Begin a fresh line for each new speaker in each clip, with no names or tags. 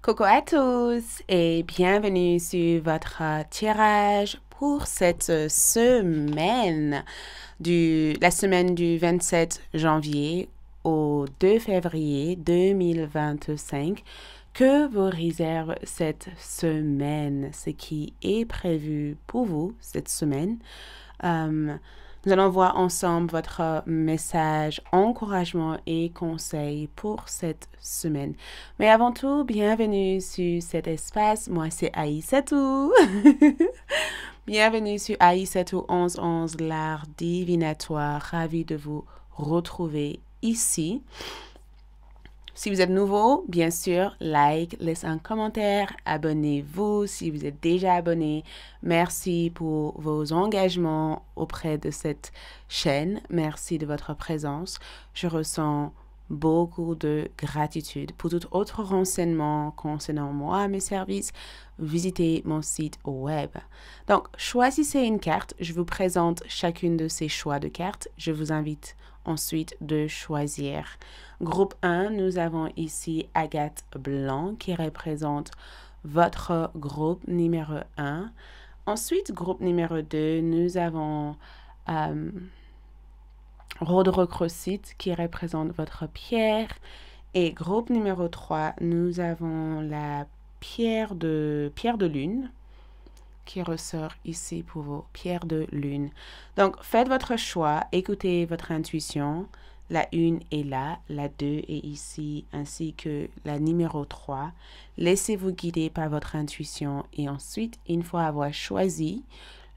Coucou à tous et bienvenue sur votre tirage pour cette semaine, la semaine du 27 janvier au 2 février 2025. Que vous réserve cette semaine, ce qui est prévu pour vous cette semaine. Nous allons voir ensemble votre message, encouragement et conseil pour cette semaine. Mais avant tout, bienvenue sur cet espace. Moi, c'est Aïssatou. Bienvenue sur Aïssatou 1111, l'art divinatoire. Ravi de vous retrouver ici. Si vous êtes nouveau, bien sûr, like, laissez un commentaire, abonnez-vous si vous êtes déjà abonné. Merci pour vos engagements auprès de cette chaîne. Merci de votre présence. Je ressens beaucoup de gratitude. Pour tout autre renseignement concernant moi, mes services, visitez mon site web. Donc, choisissez une carte. Je vous présente chacune de ces choix de cartes. Je vous invite ensuite de choisir. Groupe 1, nous avons ici Agathe Blanc qui représente votre groupe numéro 1. Ensuite, groupe numéro 2, nous avons Roderick Crossit qui représente votre pierre. Et groupe numéro 3, nous avons la pierre de lune qui ressort ici pour vos pierres de lune. Donc, faites votre choix, écoutez votre intuition. La 1 est là, la 2 est ici, ainsi que la numéro 3. Laissez-vous guider par votre intuition et ensuite, une fois avoir choisi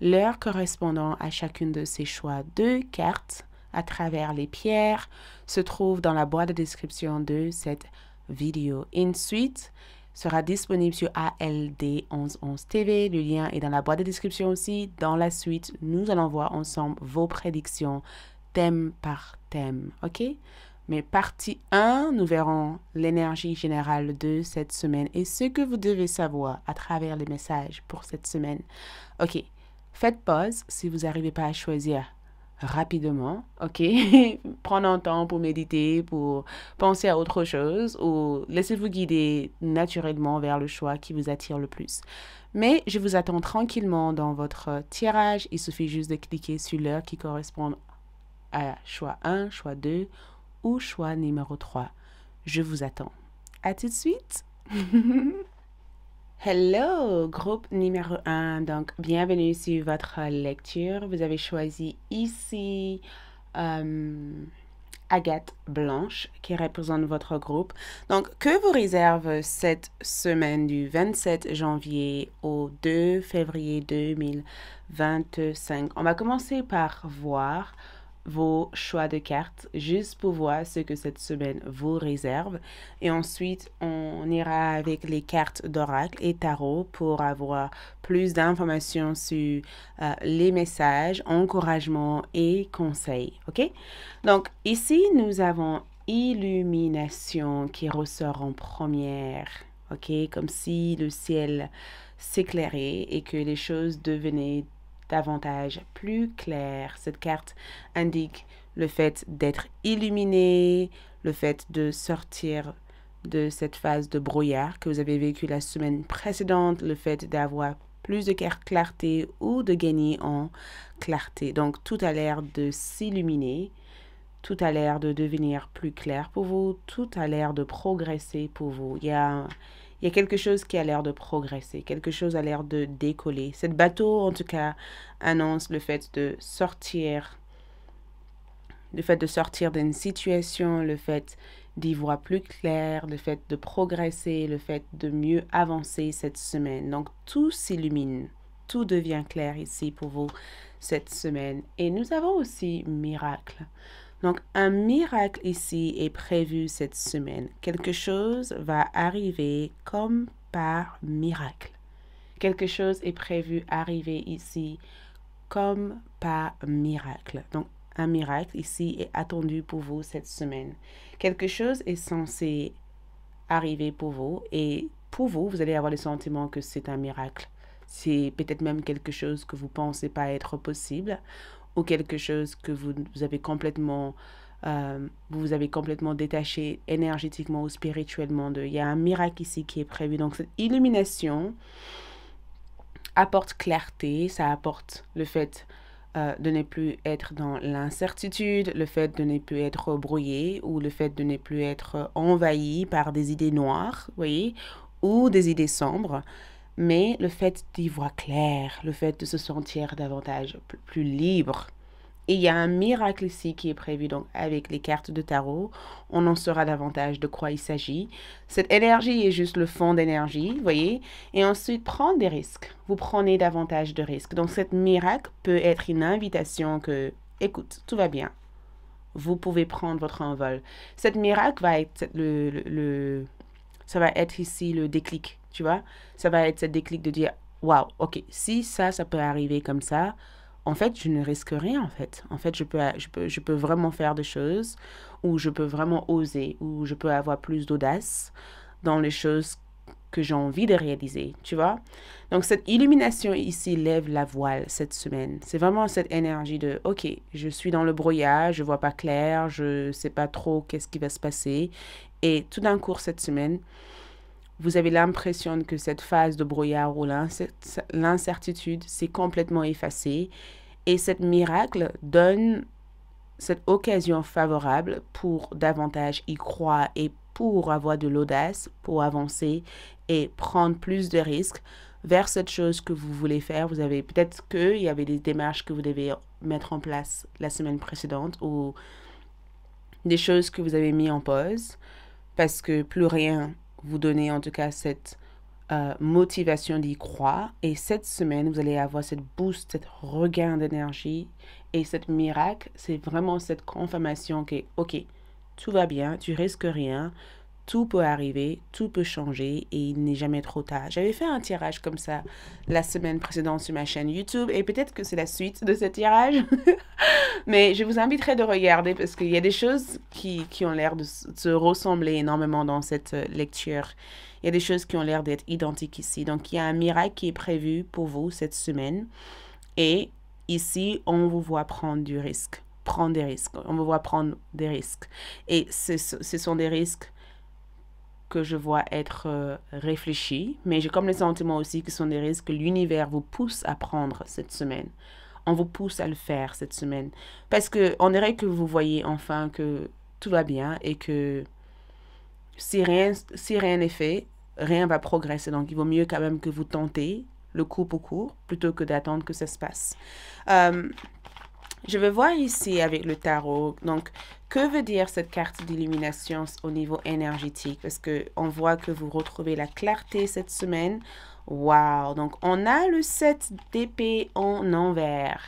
l'heure correspondant à chacune de ces choix, 2 cartes à travers les pierres se trouvent dans la boîte de description de cette vidéo. Ensuite, sera disponible sur ALD 1111 TV. Le lien est dans la boîte de description aussi. Dans la suite, nous allons voir ensemble vos prédictions thème par thème, ok? Mais partie 1, nous verrons l'énergie générale de cette semaine et ce que vous devez savoir à travers les messages pour cette semaine. Ok, faites pause si vous n'arrivez pas à choisir rapidement, ok? Prenez un temps pour méditer, pour penser à autre chose ou laissez-vous guider naturellement vers le choix qui vous attire le plus. Mais je vous attends tranquillement dans votre tirage. Il suffit juste de cliquer sur l'heure qui correspond à choix 1, choix 2 ou choix numéro 3. Je vous attends. À tout de suite. Hello, groupe numéro 1. Donc, bienvenue sur votre lecture. Vous avez choisi ici Agathe Blanche qui représente votre groupe. Donc, que vous réserve cette semaine du 27 janvier au 2 février 2025? On va commencer par voir vos choix de cartes, juste pour voir ce que cette semaine vous réserve. Et ensuite, on ira avec les cartes d'oracle et tarot pour avoir plus d'informations sur les messages, encouragements et conseils. OK? Donc, ici, nous avons illumination qui ressort en première. OK? Comme si le ciel s'éclairait et que les choses devenaient davantage plus clair. Cette carte indique le fait d'être illuminé, le fait de sortir de cette phase de brouillard que vous avez vécu la semaine précédente, le fait d'avoir plus de clarté ou de gagner en clarté. Donc, tout a l'air de s'illuminer, tout a l'air de devenir plus clair pour vous, tout a l'air de progresser pour vous. Il y a quelque chose qui a l'air de progresser, quelque chose a l'air de décoller. Cette bateau, en tout cas, annonce le fait de sortir d'une situation, le fait d'y voir plus clair, le fait de progresser, le fait de mieux avancer cette semaine. Donc, tout s'illumine, tout devient clair ici pour vous cette semaine. Et nous avons aussi miracle. Donc, un miracle ici est prévu cette semaine. Quelque chose va arriver comme par miracle. Quelque chose est prévu arriver ici comme par miracle. Donc, un miracle ici est attendu pour vous cette semaine. Quelque chose est censé arriver pour vous et pour vous, vous allez avoir le sentiment que c'est un miracle. C'est peut-être même quelque chose que vous pensez pas être possible ou quelque chose que vous avez complètement vous vous avez complètement détaché énergétiquement ou spirituellement il y a un miracle ici qui est prévu. Donc cette illumination apporte clarté, ça apporte le fait de ne plus être dans l'incertitude, le fait de ne plus être brouillé ou le fait de ne plus être envahi par des idées noires, vous voyez, ou des idées sombres, mais le fait d'y voir clair, le fait de se sentir davantage plus libre. Et il y a un miracle ici qui est prévu, donc avec les cartes de tarot, on en saura davantage de quoi il s'agit. Cette énergie est juste le fond d'énergie, vous voyez. Et ensuite, prendre des risques. Vous prenez davantage de risques. Donc, cette miracle peut être une invitation que, écoute, tout va bien. Vous pouvez prendre votre envol. Cette miracle va être ça va être ici le déclic, tu vois. Ça va être ce déclic de dire, waouh, ok, si ça peut arriver comme ça, en fait, je ne risque rien, en fait. En fait, je peux vraiment faire des choses, ou je peux vraiment oser, ou je peux avoir plus d'audace dans les choses que j'ai envie de réaliser, tu vois. Donc, cette illumination ici lève la voile cette semaine. C'est vraiment cette énergie de, ok, je suis dans le brouillard, je vois pas clair, je sais pas trop qu'est-ce qui va se passer. Et tout d'un coup, cette semaine, vous avez l'impression que cette phase de brouillard ou l'incertitude s'est complètement effacée et cet miracle donne cette occasion favorable pour davantage y croire et pour avoir de l'audace, pour avancer et prendre plus de risques vers cette chose que vous voulez faire. Vous avez peut-être qu'il y avait des démarches que vous devez mettre en place la semaine précédente ou des choses que vous avez mis en pause parce que plus rien vous donnait en tout cas cette motivation d'y croire. Et cette semaine, vous allez avoir cette boost, cette regain d'énergie et cette miracle. C'est vraiment cette confirmation que, ok, tout va bien, tu risques rien, tout peut arriver, tout peut changer et il n'est jamais trop tard. J'avais fait un tirage comme ça la semaine précédente sur ma chaîne YouTube et peut-être que c'est la suite de ce tirage. Mais je vous inviterai de regarder parce qu'il y a des choses qui ont l'air de se ressembler énormément dans cette lecture. Il y a des choses qui ont l'air d'être identiques ici. Donc, il y a un miracle qui est prévu pour vous cette semaine. Et ici, on vous voit prendre du risque. Prendre des risques. On vous voit prendre des risques. Et ce sont des risques que je vois être réfléchis. Mais j'ai comme le sentiment aussi que ce sont des risques que l'univers vous pousse à prendre cette semaine. On vous pousse à le faire cette semaine. Parce qu'on dirait que vous voyez enfin que tout va bien et que si rien n'est fait, rien va progresser. Donc, il vaut mieux quand même que vous tentez le coup pour coup plutôt que d'attendre que ça se passe. Je vais voir ici avec le tarot. Donc, que veut dire cette carte d'illumination au niveau énergétique? Parce qu'on voit que vous retrouvez la clarté cette semaine. Wow! Donc, on a le 7 d'épée en envers.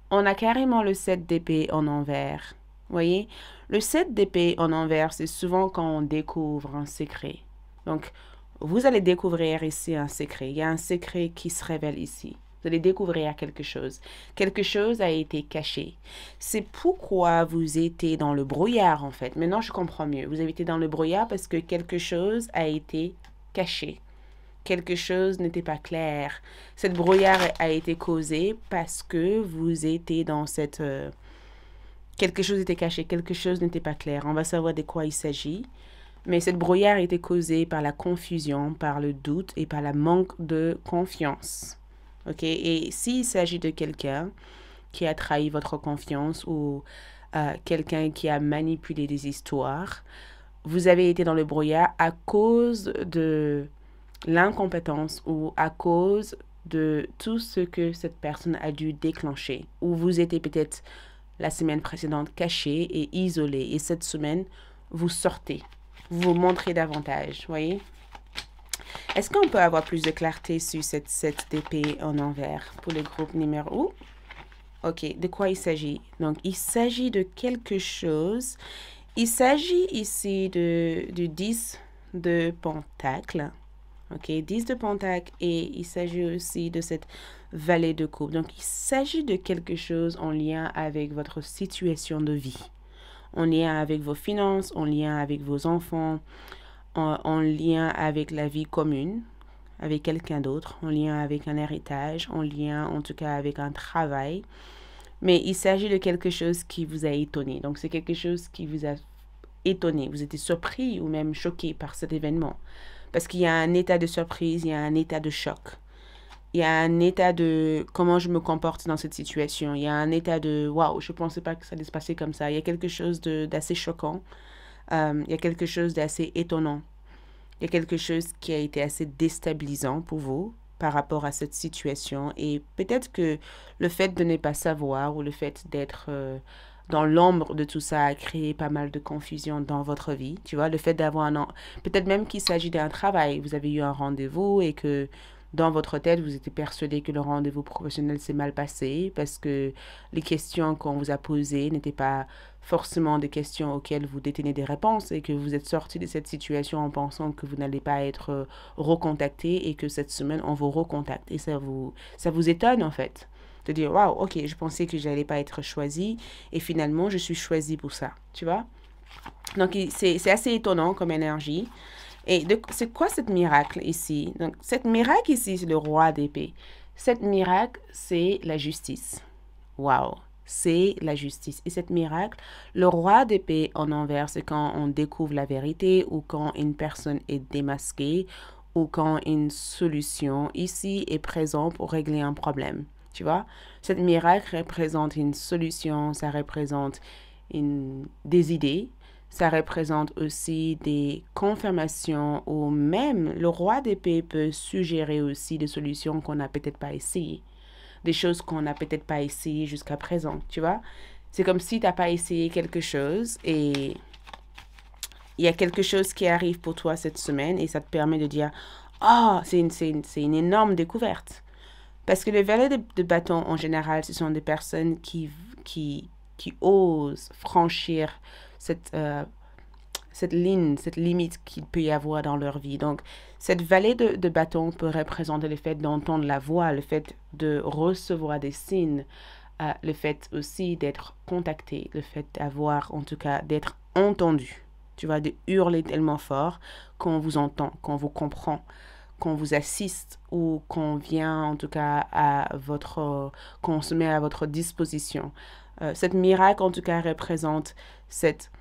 On a carrément le 7 d'épée en envers. Vous voyez? Le 7 d'épée en envers, c'est souvent quand on découvre un secret. Donc, vous allez découvrir ici un secret. Il y a un secret qui se révèle ici. Vous allez découvrir quelque chose. Quelque chose a été caché. C'est pourquoi vous étiez dans le brouillard, en fait. Maintenant, je comprends mieux. Vous avez été dans le brouillard parce que quelque chose a été caché. Quelque chose n'était pas clair. Cette brouillard a été causée parce que vous étiez dans cette... quelque chose était caché, quelque chose n'était pas clair. On va savoir de quoi il s'agit. Mais cette brouillard a été causée par la confusion, par le doute et par le manque de confiance. OK? Et s'il s'agit de quelqu'un qui a trahi votre confiance ou quelqu'un qui a manipulé des histoires, vous avez été dans le brouillard à cause de l'incompétence ou à cause de tout ce que cette personne a dû déclencher. Ou vous étiez peut-être la semaine précédente caché et isolé. Et cette semaine, vous sortez. Vous vous montrez davantage, voyez? Est-ce qu'on peut avoir plus de clarté sur cette 7 d'épée en envers pour le groupe numéro? Ok, de quoi il s'agit? Donc, il s'agit de quelque chose. Il s'agit ici du 10 de Pentacle. Ok, 10 de Pentacle et il s'agit aussi de cette vallée de coupe. Donc, il s'agit de quelque chose en lien avec votre situation de vie, en lien avec vos finances, en lien avec vos enfants, en lien avec la vie commune, avec quelqu'un d'autre, en lien avec un héritage, en lien en tout cas avec un travail. mais il s'agit de quelque chose qui vous a étonné. Donc, c'est quelque chose qui vous a étonné. Vous étiez surpris ou même choqué par cet événement. Parce qu'il y a un état de surprise, il y a un état de choc. Il y a un état de comment je me comporte dans cette situation. Il y a un état de waouh, je ne pensais pas que ça allait se passer comme ça. Il y a quelque chose d'assez choquant. Il y a quelque chose d'assez étonnant. Il y a quelque chose qui a été assez déstabilisant pour vous par rapport à cette situation. Et peut-être que le fait de ne pas savoir ou le fait d'être dans l'ombre de tout ça a créé pas mal de confusion dans votre vie. Tu vois, le fait d'avoir peut-être même qu'il s'agit d'un travail. Vous avez eu un rendez-vous et que dans votre tête, vous étiez persuadé que le rendez-vous professionnel s'est mal passé parce que les questions qu'on vous a posées n'étaient pas forcément des questions auxquelles vous détenez des réponses et que vous êtes sorti de cette situation en pensant que vous n'allez pas être recontacté et que cette semaine, on vous recontacte. Et ça vous étonne en fait. De dire, waouh, ok, je pensais que je n'allais pas être choisi et finalement, je suis choisi pour ça. Tu vois? Donc, c'est assez étonnant comme énergie. Et c'est quoi cette miracle ici? Donc, cette miracle ici, c'est le roi d'épée. Cette miracle, c'est la justice. Waouh! C'est la justice. Et cette miracle, le roi d'épée en envers, c'est quand on découvre la vérité ou quand une personne est démasquée ou quand une solution ici est présente pour régler un problème. Tu vois? Cette miracle représente une solution, ça représente des idées, ça représente aussi des confirmations ou même le roi d'épée peut suggérer aussi des solutions qu'on n'a peut-être pas essayées. Des choses qu'on n'a peut-être pas essayées jusqu'à présent, tu vois. C'est comme si tu n'as pas essayé quelque chose et il y a quelque chose qui arrive pour toi cette semaine et ça te permet de dire « Oh, c'est une énorme découverte ». Parce que les valets de bâton, en général, ce sont des personnes qui osent franchir cette ligne, cette limite qu'il peut y avoir dans leur vie. Donc, cette vallée de bâton peut représenter le fait d'entendre la voix, le fait de recevoir des signes, le fait aussi d'être contacté, le fait d'avoir, en tout cas, d'être entendu. Tu vois, de hurler tellement fort qu'on vous entend, qu'on vous comprend, qu'on vous assiste ou qu'on vient, en tout cas, qu'on se met à votre disposition. Cette miracle, en tout cas, représente cette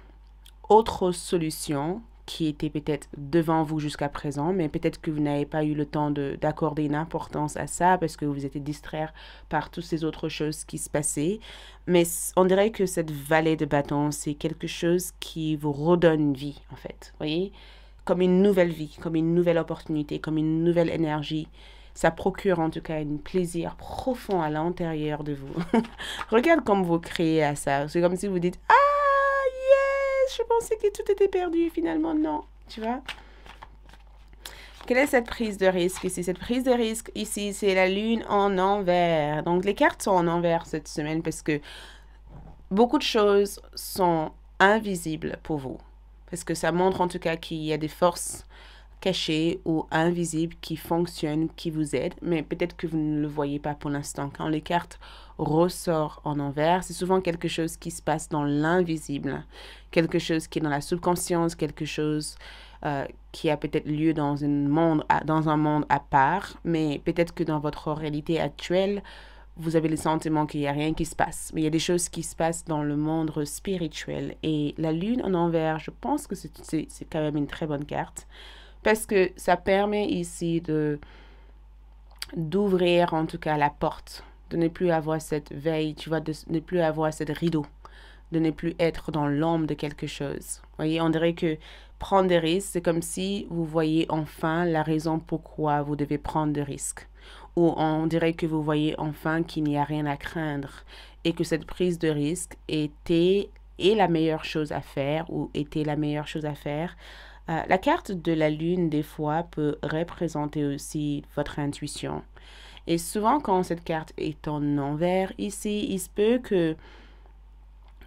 autre solution qui était peut-être devant vous jusqu'à présent, mais peut-être que vous n'avez pas eu le temps d'accorder une importance à ça parce que vous étiez distrait par toutes ces autres choses qui se passaient. Mais on dirait que cette vallée de bâton, c'est quelque chose qui vous redonne une vie, en fait. Vous voyez? Comme une nouvelle vie, comme une nouvelle opportunité, comme une nouvelle énergie. Ça procure en tout cas un plaisir profond à l'intérieur de vous. Regarde comme vous créez à ça. C'est comme si vous dites « Ah, je pensais que tout était perdu, finalement, non. » Tu vois? Quelle est cette prise de risque ici? Cette prise de risque ici, c'est la lune en envers. Donc, les cartes sont en envers cette semaine parce que beaucoup de choses sont invisibles pour vous. Parce que ça montre en tout cas qu'il y a des forces cachées ou invisibles qui fonctionnent, qui vous aident, mais peut-être que vous ne le voyez pas pour l'instant. Quand les cartes ressortent en envers, c'est souvent quelque chose qui se passe dans l'invisible, quelque chose qui est dans la subconscience, quelque chose qui a peut-être lieu dans un monde à part, mais peut-être que dans votre réalité actuelle, vous avez le sentiment qu'il n'y a rien qui se passe. Mais il y a des choses qui se passent dans le monde spirituel. Et la lune en envers, je pense que c'est quand même une très bonne carte. Parce que ça permet ici d'ouvrir en tout cas la porte, de ne plus avoir cette veille, tu vois, de ne plus avoir cette rideau, de ne plus être dans l'ombre de quelque chose. Vous voyez, on dirait que prendre des risques, c'est comme si vous voyez enfin la raison pourquoi vous devez prendre des risques. Ou on dirait que vous voyez enfin qu'il n'y a rien à craindre et que cette prise de risque est la meilleure chose à faire ou était la meilleure chose à faire. La carte de la lune, des fois, peut représenter aussi votre intuition. Et souvent, quand cette carte est en envers, ici, il se peut que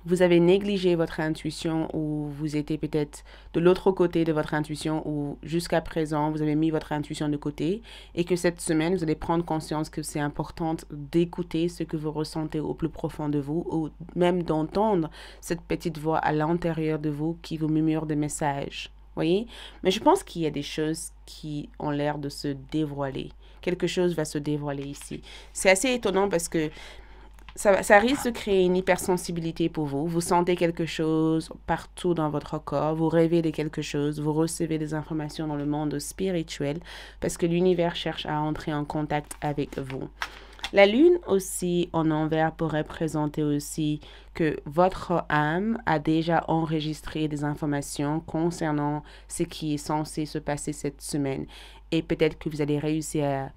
vous avez négligé votre intuition ou vous étiez peut-être de l'autre côté de votre intuition ou jusqu'à présent, vous avez mis votre intuition de côté et que cette semaine, vous allez prendre conscience que c'est important d'écouter ce que vous ressentez au plus profond de vous ou même d'entendre cette petite voix à l'intérieur de vous qui vous murmure des messages. Voyez? Mais je pense qu'il y a des choses qui ont l'air de se dévoiler. Quelque chose va se dévoiler ici. C'est assez étonnant parce que ça risque de créer une hypersensibilité pour vous. Vous sentez quelque chose partout dans votre corps, vous rêvez de quelque chose, vous recevez des informations dans le monde spirituel parce que l'univers cherche à entrer en contact avec vous. La lune aussi en envers pourrait représenter aussi que votre âme a déjà enregistré des informations concernant ce qui est censé se passer cette semaine. Et peut-être que vous allez réussir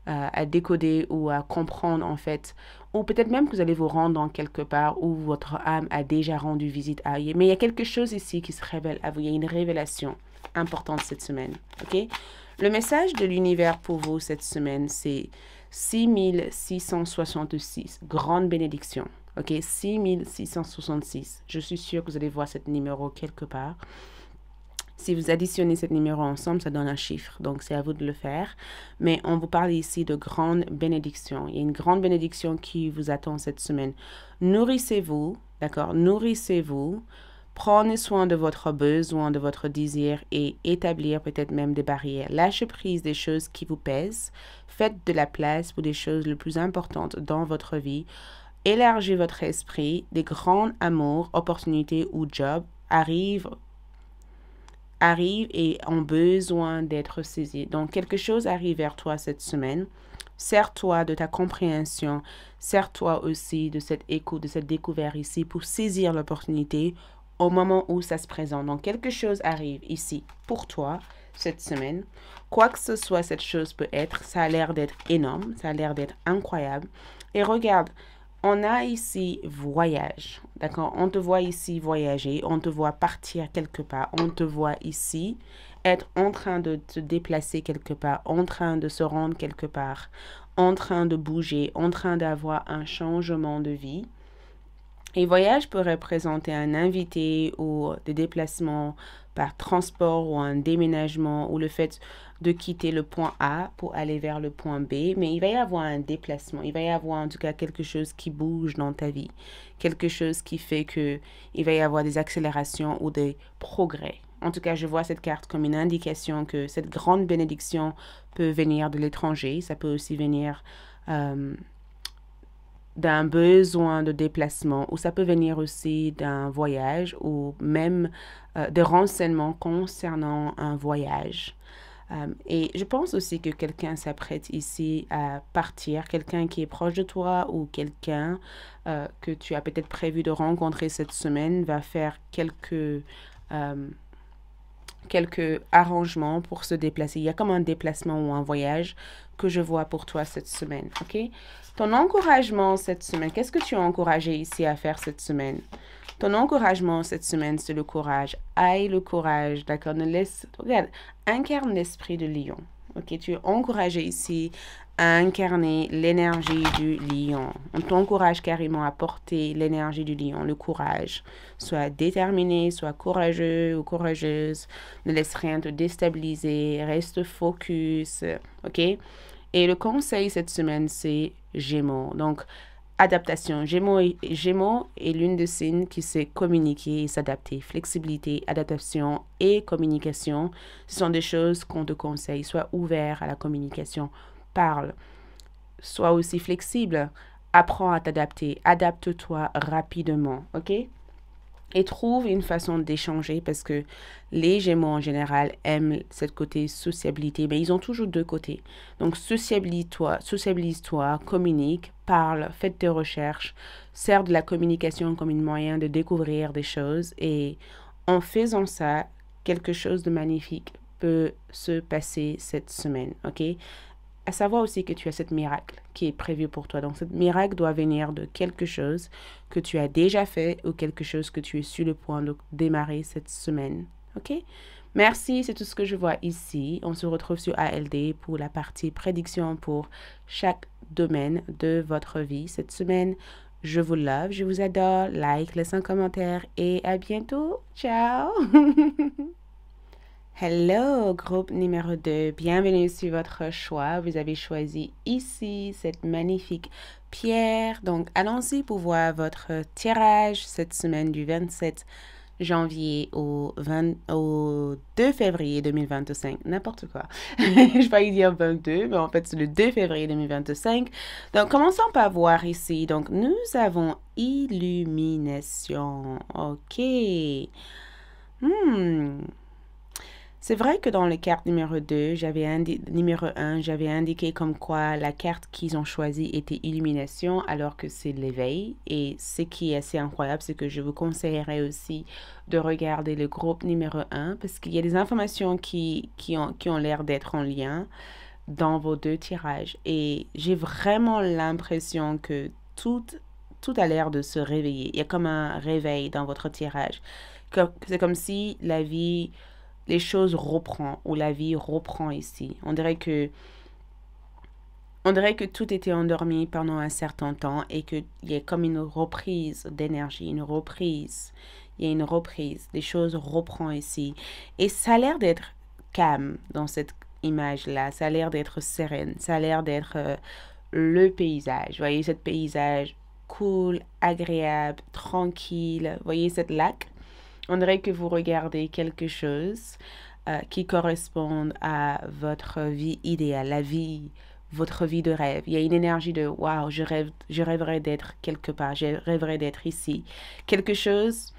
à décoder ou à comprendre en fait, ou peut-être même que vous allez vous rendre dans quelque part où votre âme a déjà rendu visite à elle. Mais il y a quelque chose ici qui se révèle à vous, il y a une révélation importante cette semaine, ok? Le message de l'univers pour vous cette semaine, c'est 6666, grande bénédiction, ok? 6666, je suis sûre que vous allez voir ce numéro quelque part. Si vous additionnez ce numéro ensemble, ça donne un chiffre. Donc, c'est à vous de le faire. Mais on vous parle ici de grande bénédiction. Il y a une grande bénédiction qui vous attend cette semaine. Nourrissez-vous, d'accord? Nourrissez-vous. Prenez soin de votre besoin, de votre désir et établir peut-être même des barrières. Lâchez prise des choses qui vous pèsent. Faites de la place pour des choses les plus importantes dans votre vie. Élargissez votre esprit. Des grands amours, opportunités ou jobs arrivent et ont besoin d'être saisis. Donc, quelque chose arrive vers toi cette semaine. Sers-toi de ta compréhension. Sers-toi aussi de cette écoute, de cette découverte ici pour saisir l'opportunité au moment où ça se présente. Donc, quelque chose arrive ici pour toi cette semaine. Quoi que ce soit cette chose peut être, ça a l'air d'être énorme, ça a l'air d'être incroyable. Et regarde, on a ici voyage, d'accord? On te voit ici voyager, on te voit partir quelque part, on te voit ici être en train de te déplacer quelque part, en train de se rendre quelque part, en train de bouger, en train d'avoir un changement de vie. Et voyage peut représenter un invité ou des déplacements par transport ou un déménagement ou le fait de quitter le point A pour aller vers le point B. Mais il va y avoir un déplacement. Il va y avoir en tout cas quelque chose qui bouge dans ta vie. Quelque chose qui fait que il va y avoir des accélérations ou des progrès. En tout cas, je vois cette carte comme une indication que cette grande bénédiction peut venir de l'étranger. Ça peut aussi venir d'un besoin de déplacement ou ça peut venir aussi d'un voyage ou même de renseignements concernant un voyage. Et je pense aussi que quelqu'un s'apprête ici à partir, quelqu'un qui est proche de toi ou quelqu'un que tu as peut-être prévu de rencontrer cette semaine va faire quelques arrangements pour se déplacer. Il y a comme un déplacement ou un voyage que je vois pour toi cette semaine, ok? Ton encouragement cette semaine, qu'est-ce que tu as encouragé ici à faire cette semaine? Ton encouragement cette semaine, c'est le courage. Aille le courage, d'accord? Regarde, incarne l'esprit de lion, ok? Tu es encouragé ici à incarner l'énergie du lion. On t'encourage carrément à porter l'énergie du lion, le courage. Sois déterminé, sois courageux ou courageuse. Ne laisse rien te déstabiliser. Reste focus, ok? Et le conseil cette semaine, c'est Gémeaux. Donc, adaptation. Gémeaux est l'une des signes qui sait communiquer et s'adapter. Flexibilité, adaptation et communication, ce sont des choses qu'on te conseille. Sois ouvert à la communication. Parle. Sois aussi flexible. Apprends à t'adapter. Adapte-toi rapidement. OK? Et trouve une façon d'échanger parce que les Gémeaux en général aiment cette côté sociabilité, mais ils ont toujours deux côtés. Donc sociabilise-toi, communique, parle, fais tes recherches, sers de la communication comme un moyen de découvrir des choses et en faisant ça, quelque chose de magnifique peut se passer cette semaine, ok? À savoir aussi que tu as cette miracle qui est prévu pour toi. Donc, cette miracle doit venir de quelque chose que tu as déjà fait ou quelque chose que tu es sur le point de démarrer cette semaine. OK? Merci, c'est tout ce que je vois ici. On se retrouve sur ALD pour la partie prédiction pour chaque domaine de votre vie cette semaine. Je vous love, je vous adore. Like, laisse un commentaire et à bientôt. Ciao! Hello, groupe numéro 2. Bienvenue sur votre choix. Vous avez choisi ici cette magnifique pierre. Donc, allons-y pour voir votre tirage cette semaine du 27 janvier au 2 février 2025, n'importe quoi. Je vais dire 22, mais en fait, c'est le 2 février 2025. Donc, commençons par voir ici. Donc, nous avons illumination. OK. C'est vrai que dans la carte numéro 2, numéro 1, j'avais indiqué comme quoi la carte qu'ils ont choisie était illumination, alors que c'est l'éveil. Et ce qui est assez incroyable, c'est que je vous conseillerais aussi de regarder le groupe numéro 1, parce qu'il y a des informations qui ont l'air d'être en lien dans vos deux tirages. Et j'ai vraiment l'impression que tout a l'air de se réveiller. Il y a comme un réveil dans votre tirage. C'est comme si les choses reprennent, ou la vie reprend ici. On dirait que tout était endormi pendant un certain temps et qu'il y a comme une reprise d'énergie, Il y a une reprise. Les choses reprennent ici. Et ça a l'air d'être calme dans cette image-là. Ça a l'air d'être sereine. Ça a l'air d'être le paysage. Vous voyez, ce paysage cool, agréable, tranquille. Vous voyez cette lac? On dirait que vous regardez quelque chose qui correspond à votre vie idéale, votre vie de rêve. Il y a une énergie de waouh, je rêverais d'être quelque part, je rêverais d'être ici. Quelque chose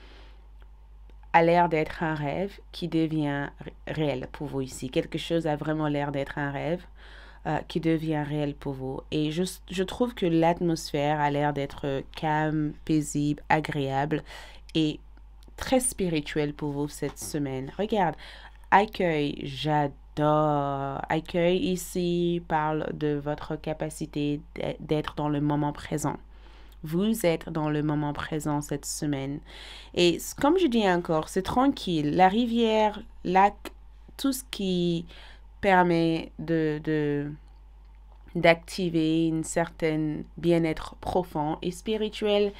a l'air d'être un rêve qui devient réel pour vous ici. Quelque chose a vraiment l'air d'être un rêve qui devient réel pour vous. Et je trouve que l'atmosphère a l'air d'être calme, paisible, agréable et très spirituel pour vous cette semaine. Regarde, accueil, j'adore. Accueil ici parle de votre capacité d'être dans le moment présent. Vous êtes dans le moment présent cette semaine. Et comme je dis encore, c'est tranquille. La rivière, lac, tout ce qui permet d'activer une certaine bien-être profond et spirituel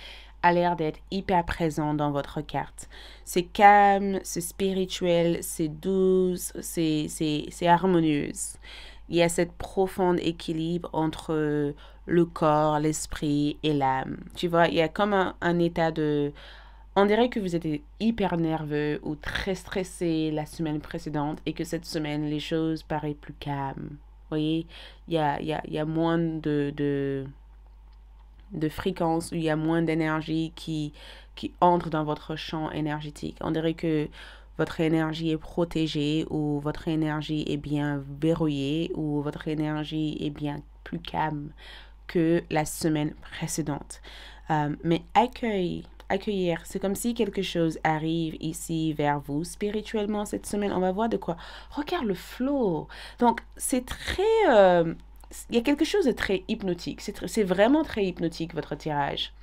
a l'air d'être hyper présent dans votre carte. C'est calme, c'est spirituel, c'est douce, c'est harmonieuse. Il y a cette profonde équilibre entre le corps, l'esprit et l'âme. Tu vois, il y a comme un état de... On dirait que vous êtes hyper nerveux ou très stressé la semaine précédente et que cette semaine, les choses paraissent plus calmes. Vous voyez, il y a moins de fréquence, où il y a moins d'énergie qui entre dans votre champ énergétique. On dirait que votre énergie est protégée ou votre énergie est bien verrouillée ou votre énergie est bien plus calme que la semaine précédente. Mais accueillir, c'est comme si quelque chose arrive ici vers vous spirituellement cette semaine. On va voir de quoi. Regarde le flow. Donc, c'est très... il y a quelque chose de très hypnotique. C'est vraiment très hypnotique, votre tirage.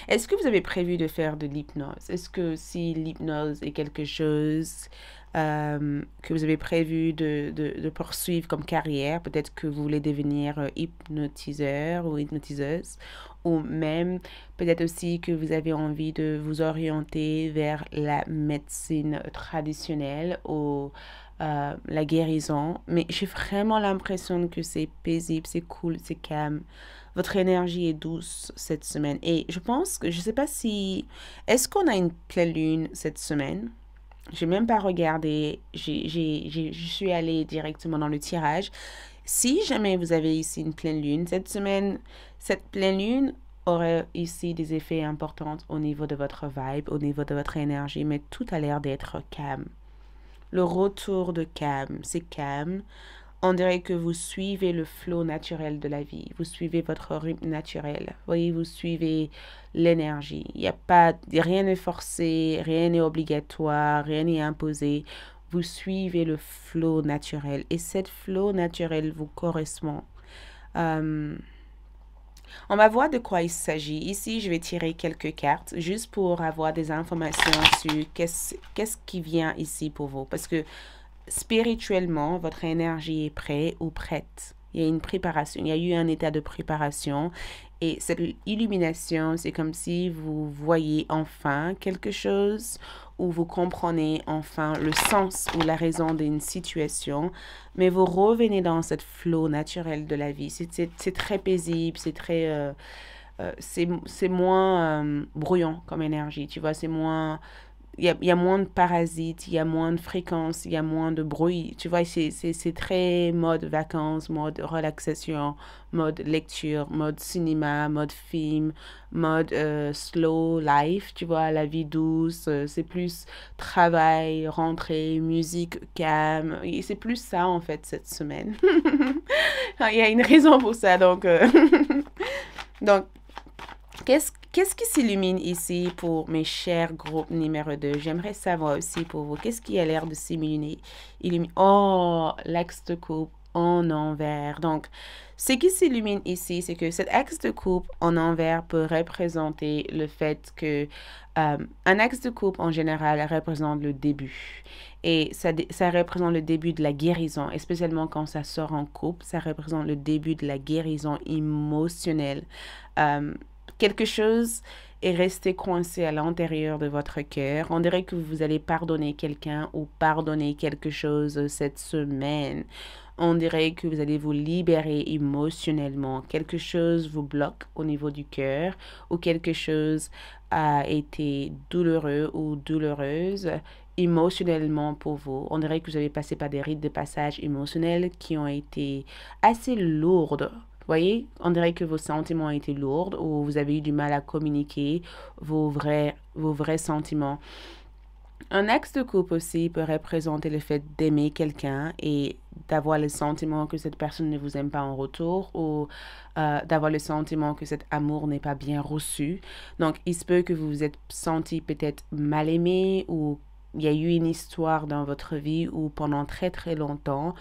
Est-ce que vous avez prévu de faire de l'hypnose? Est-ce que si l'hypnose est quelque chose que vous avez prévu de poursuivre comme carrière, peut-être que vous voulez devenir hypnotiseur ou hypnotiseuse, ou même peut-être aussi que vous avez envie de vous orienter vers la médecine traditionnelle ou la guérison, mais j'ai vraiment l'impression que c'est paisible, c'est cool, c'est calme. Votre énergie est douce cette semaine. Et je pense que, je ne sais pas si... Est-ce qu'on a une pleine lune cette semaine? J'ai même pas regardé. Je suis allée directement dans le tirage. Si jamais vous avez ici une pleine lune, cette semaine, cette pleine lune aurait ici des effets importants au niveau de votre vibe, au niveau de votre énergie, mais tout a l'air d'être calme. Le retour de calme, c'est calme. On dirait que vous suivez le flot naturel de la vie. Vous suivez votre rythme naturel. Vous voyez, vous suivez l'énergie. Rien n'est forcé, rien n'est obligatoire, rien n'est imposé. Vous suivez le flot naturel. Et cette flot naturel vous correspond. On va voir de quoi il s'agit. Ici, je vais tirer quelques cartes juste pour avoir des informations sur qu'est-ce qui vient ici pour vous. Parce que spirituellement, votre énergie est prête ou prête. Il y a une préparation, il y a eu un état de préparation. Et cette illumination, c'est comme si vous voyez enfin quelque chose ou vous comprenez enfin le sens ou la raison d'une situation, mais vous revenez dans cette flot naturel de la vie. C'est très paisible, c'est très... c'est moins brouillon comme énergie, tu vois, c'est moins, il y a moins de parasites, il y a moins de fréquences, il y a moins de bruit. Tu vois, c'est très mode vacances, mode relaxation, mode lecture, mode cinéma, mode film, mode slow life, tu vois, la vie douce. C'est plus travail, rentrée, musique calme. Et c'est plus ça, en fait, cette semaine. Il y a une raison pour ça, donc... donc, qu'est-ce qui s'illumine ici pour mes chers groupes numéro 2? J'aimerais savoir aussi pour vous, qu'est-ce qui a l'air de s'illuminer? Oh, l'axe de coupe en envers. Donc, ce qui s'illumine ici, c'est que cet axe de coupe en envers peut représenter le fait que un axe de coupe en général représente le début. Et ça représente le début de la guérison, et spécialement quand ça sort en couple, ça représente le début de la guérison émotionnelle. Euh, Quelque chose est resté coincé à l'intérieur de votre cœur. On dirait que vous allez pardonner quelqu'un ou pardonner quelque chose cette semaine. On dirait que vous allez vous libérer émotionnellement. Quelque chose vous bloque au niveau du cœur ou quelque chose a été douloureux ou douloureuse émotionnellement pour vous. On dirait que vous avez passé par des rites de passage émotionnels qui ont été assez lourdes. Vous voyez, on dirait que vos sentiments ont été lourds ou vous avez eu du mal à communiquer vos vrais sentiments. Un axe de coupe aussi peut représenter le fait d'aimer quelqu'un et d'avoir le sentiment que cette personne ne vous aime pas en retour ou d'avoir le sentiment que cet amour n'est pas bien reçu. Donc, il se peut que vous vous êtes senti peut-être mal aimé ou il y a eu une histoire dans votre vie où pendant très très longtemps,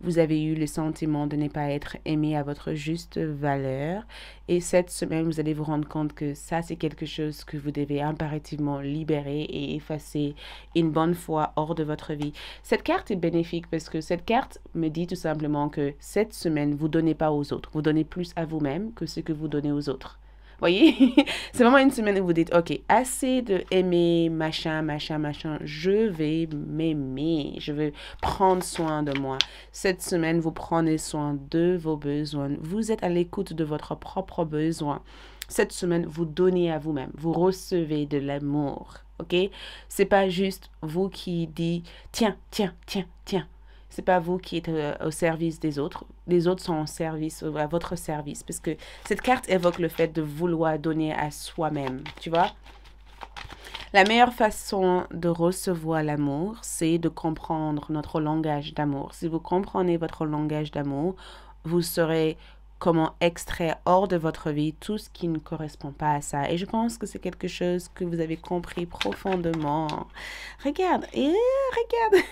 vous avez eu le sentiment de ne pas être aimé à votre juste valeur. Et cette semaine, vous allez vous rendre compte que ça, c'est quelque chose que vous devez impérativement libérer et effacer une bonne fois hors de votre vie. Cette carte est bénéfique parce que cette carte me dit tout simplement que cette semaine, vous ne donnez pas aux autres. Vous donnez plus à vous-même que ce que vous donnez aux autres. Voyez, c'est vraiment une semaine où vous dites, ok, assez de aimer, machin, machin, machin, je vais m'aimer, je vais prendre soin de moi. Cette semaine, vous prenez soin de vos besoins. Vous êtes à l'écoute de votre propre besoin. Cette semaine, vous donnez à vous-même, vous recevez de l'amour, ok? C'est pas juste vous qui dites, tiens, tiens, tiens, tiens. C'est pas vous qui êtes au service des autres. Les autres sont à votre service. Parce que cette carte évoque le fait de vouloir donner à soi-même. Tu vois? La meilleure façon de recevoir l'amour, c'est de comprendre notre langage d'amour. Si vous comprenez votre langage d'amour, vous saurez comment extraire hors de votre vie tout ce qui ne correspond pas à ça. Et je pense que c'est quelque chose que vous avez compris profondément. Regarde, regarde.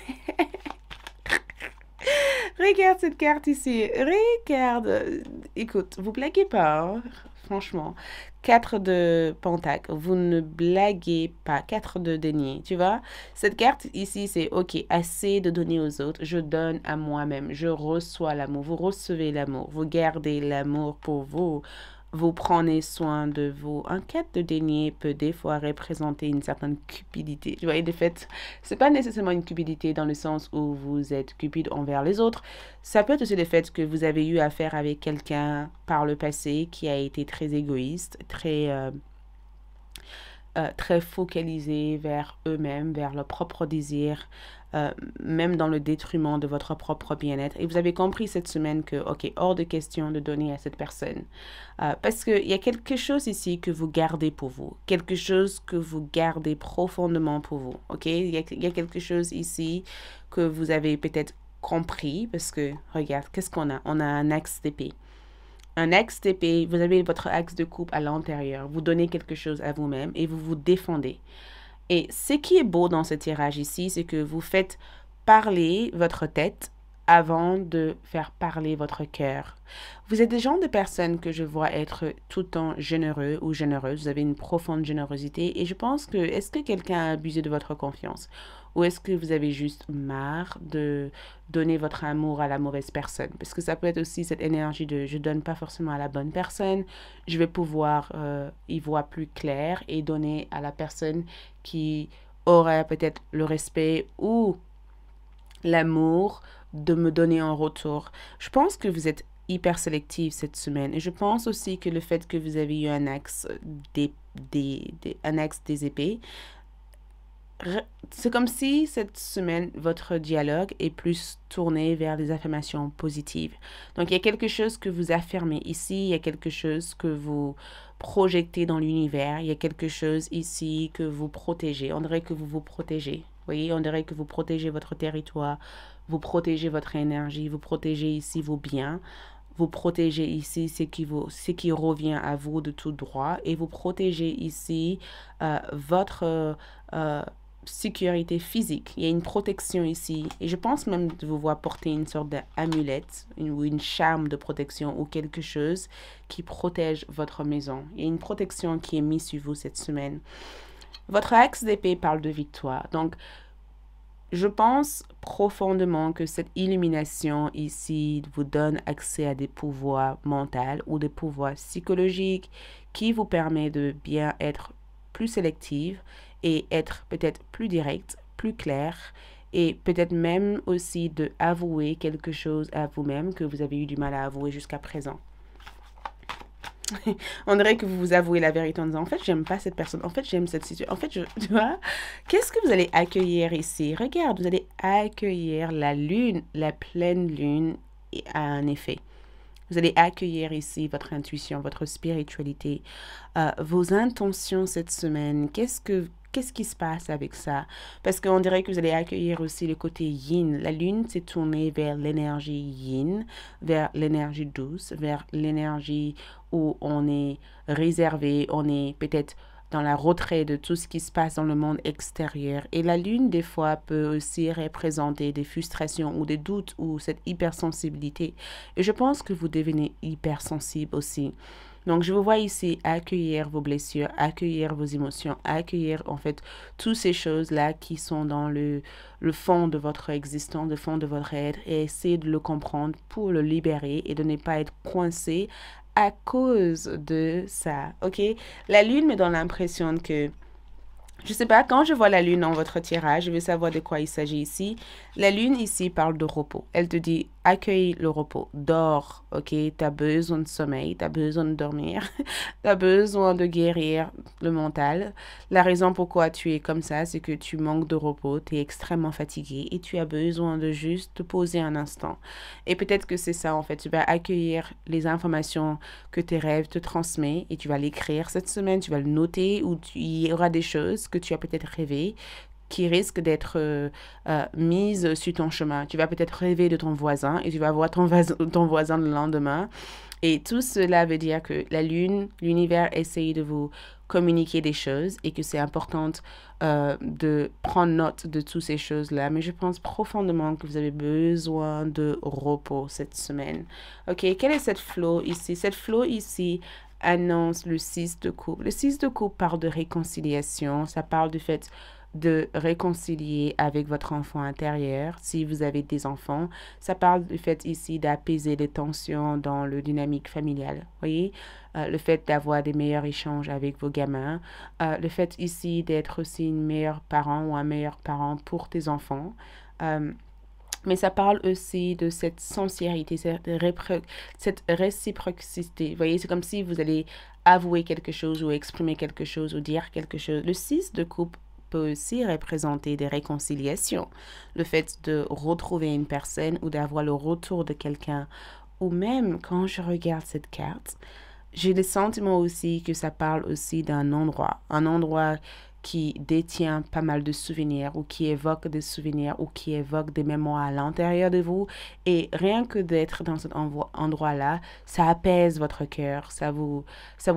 Regarde cette carte ici. Regarde. Écoute, vous blaguez pas, hein, franchement. 4 de pentacle. Vous ne blaguez pas. 4 de denier. Tu vois? Cette carte ici, c'est OK. Assez de donner aux autres. Je donne à moi-même. Je reçois l'amour. Vous recevez l'amour. Vous gardez l'amour pour vous. Vous prenez soin de vous. Un 4 de denier peut des fois représenter une certaine cupidité. Tu vois, de fait, c'est pas nécessairement une cupidité dans le sens où vous êtes cupide envers les autres. Ça peut être aussi le fait que vous avez eu affaire avec quelqu'un par le passé qui a été très égoïste, très focalisé vers eux-mêmes, vers leur propre désir, même dans le détriment de votre propre bien-être. Et vous avez compris cette semaine que, OK, hors de question de donner à cette personne. Parce qu'il y a quelque chose ici que vous gardez pour vous, quelque chose que vous gardez profondément pour vous, OK? Il y a quelque chose ici que vous avez peut-être compris, parce que, regarde, qu'est-ce qu'on a? On a un axe d'épée. Un axe d'épée, vous avez votre axe de coupe à l'intérieur. Vous donnez quelque chose à vous-même et vous vous défendez. Et ce qui est beau dans ce tirage ici, c'est que vous faites parler votre tête avant de faire parler votre cœur. Vous êtes des gens de personnes que je vois être tout le temps généreux ou généreuse. Vous avez une profonde générosité et je pense que, est-ce que quelqu'un a abusé de votre confiance? Ou est-ce que vous avez juste marre de donner votre amour à la mauvaise personne? Parce que ça peut être aussi cette énergie de je donne pas forcément à la bonne personne, je vais pouvoir y voir plus clair et donner à la personne qui aurait peut-être le respect ou l'amour de me donner en retour. Je pense que vous êtes hyper sélective cette semaine. Et je pense aussi que le fait que vous avez eu un axe un axe des épées, c'est comme si cette semaine, votre dialogue est plus tourné vers des affirmations positives. Donc, il y a quelque chose que vous affirmez ici, il y a quelque chose que vous projetez dans l'univers, il y a quelque chose ici que vous protégez. On dirait que vous vous protégez. Vous voyez, on dirait que vous protégez votre territoire, vous protégez votre énergie, vous protégez ici vos biens. Vous protégez ici ce qui revient à vous de tout droit et vous protégez ici votre sécurité physique. Il y a une protection ici. Et je pense même de vous voir porter une sorte d'amulette ou une charme de protection ou quelque chose qui protège votre maison. Il y a une protection qui est mise sur vous cette semaine. Votre axe d'épée parle de victoire. Donc, je pense profondément que cette illumination ici vous donne accès à des pouvoirs mentaux ou des pouvoirs psychologiques qui vous permet de bien être plus sélective et être peut-être plus direct, plus clair et peut-être même aussi de avouer quelque chose à vous-même que vous avez eu du mal à avouer jusqu'à présent. On dirait que vous vous avouez la vérité en disant, en fait, j'aime pas cette personne. En fait, j'aime cette situation. En fait, tu vois, qu'est-ce que vous allez accueillir ici? Regarde, vous allez accueillir la lune, la pleine lune a un effet. Vous allez accueillir ici votre intuition, votre spiritualité, vos intentions cette semaine. Qu'est-ce qui se passe avec ça? Parce qu'on dirait que vous allez accueillir aussi le côté yin. La lune s'est tournée vers l'énergie yin, vers l'énergie douce, vers l'énergie où on est réservé, on est peut-être dans la retrait de tout ce qui se passe dans le monde extérieur. Et la lune, des fois, peut aussi représenter des frustrations ou des doutes ou cette hypersensibilité. Et je pense que vous devenez hypersensible aussi. Donc, je vous vois ici accueillir vos blessures, accueillir vos émotions, accueillir en fait toutes ces choses-là qui sont dans le fond de votre existence, le fond de votre être et essayer de le comprendre pour le libérer et de ne pas être coincé à cause de ça, ok? La lune me donne l'impression que, je sais pas, quand je vois la lune dans votre tirage, je veux savoir de quoi il s'agit ici. La lune ici parle de repos. Elle te dit, accueille le repos, dors, ok? Tu as besoin de sommeil, tu as besoin de dormir, tu as besoin de guérir le mental. La raison pourquoi tu es comme ça, c'est que tu manques de repos, tu es extrêmement fatigué et tu as besoin de juste te poser un instant. Et peut-être que c'est ça en fait, tu vas accueillir les informations que tes rêves te transmettent et tu vas l'écrire cette semaine, tu vas le noter ou il y aura des choses que tu as peut-être rêvé qui risquent d'être mises sur ton chemin. Tu vas peut-être rêver de ton voisin et tu vas voir ton voisin le lendemain. Et tout cela veut dire que la lune, l'univers essaye de vous communiquer des choses et que c'est important de prendre note de toutes ces choses-là. Mais je pense profondément que vous avez besoin de repos cette semaine. OK, quelle est cette flow ici? Cette flow ici annonce le 6 de coupe. Le 6 de coupe parle de réconciliation. Ça parle du fait de réconcilier avec votre enfant intérieur. Si vous avez des enfants, ça parle du fait ici d'apaiser les tensions dans le dynamique familiale. Voyez, le fait d'avoir des meilleurs échanges avec vos gamins, le fait ici d'être aussi une meilleure parent ou un meilleur parent pour tes enfants. Mais ça parle aussi de cette sincérité, cette réciprocité. Vous voyez, c'est comme si vous allez avouer quelque chose ou exprimer quelque chose ou dire quelque chose. Le 6 de coupe peut aussi représenter des réconciliations. Le fait de retrouver une personne ou d'avoir le retour de quelqu'un. Ou même quand je regarde cette carte, j'ai le sentiment aussi que ça parle aussi d'un endroit. Un endroit qui détient pas mal de souvenirs ou qui évoque des souvenirs ou qui évoque des mémoires à l'intérieur de vous. Et rien que d'être dans cet endroit-là, ça apaise votre cœur, ça vous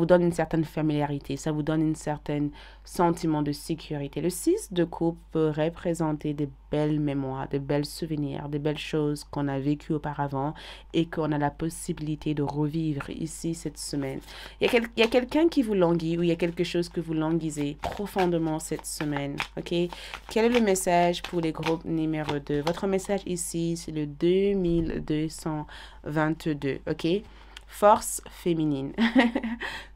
donne une certaine familiarité, ça vous donne un certain sentiment de sécurité. Le 6 de coupe peut représenter des belles mémoires, des belles souvenirs, des belles choses qu'on a vécues auparavant et qu'on a la possibilité de revivre ici cette semaine. Il y a quelqu'un qui vous languit ou il y a quelque chose que vous languissez profondément cette semaine, ok? Quel est le message pour les groupes numéro 2? Votre message ici, c'est le 2222, ok? Force féminine,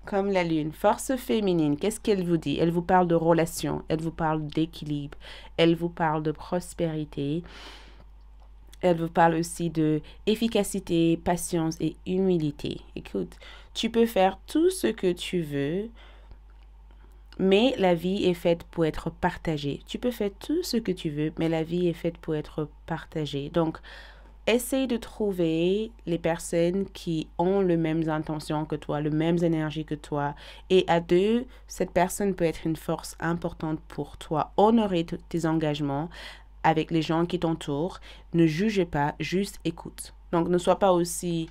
comme la lune. Force féminine, qu'est-ce qu'elle vous dit? Elle vous parle de relation, elle vous parle d'équilibre, elle vous parle de prospérité. Elle vous parle aussi de efficacité, patience et humilité. Écoute, tu peux faire tout ce que tu veux, mais la vie est faite pour être partagée. Tu peux faire tout ce que tu veux, mais la vie est faite pour être partagée. Donc, essaye de trouver les personnes qui ont les mêmes intentions que toi, les mêmes énergies que toi. Et à deux, cette personne peut être une force importante pour toi. Honorer tes engagements avec les gens qui t'entourent. Ne juge pas, juste écoute. Donc, ne sois pas aussi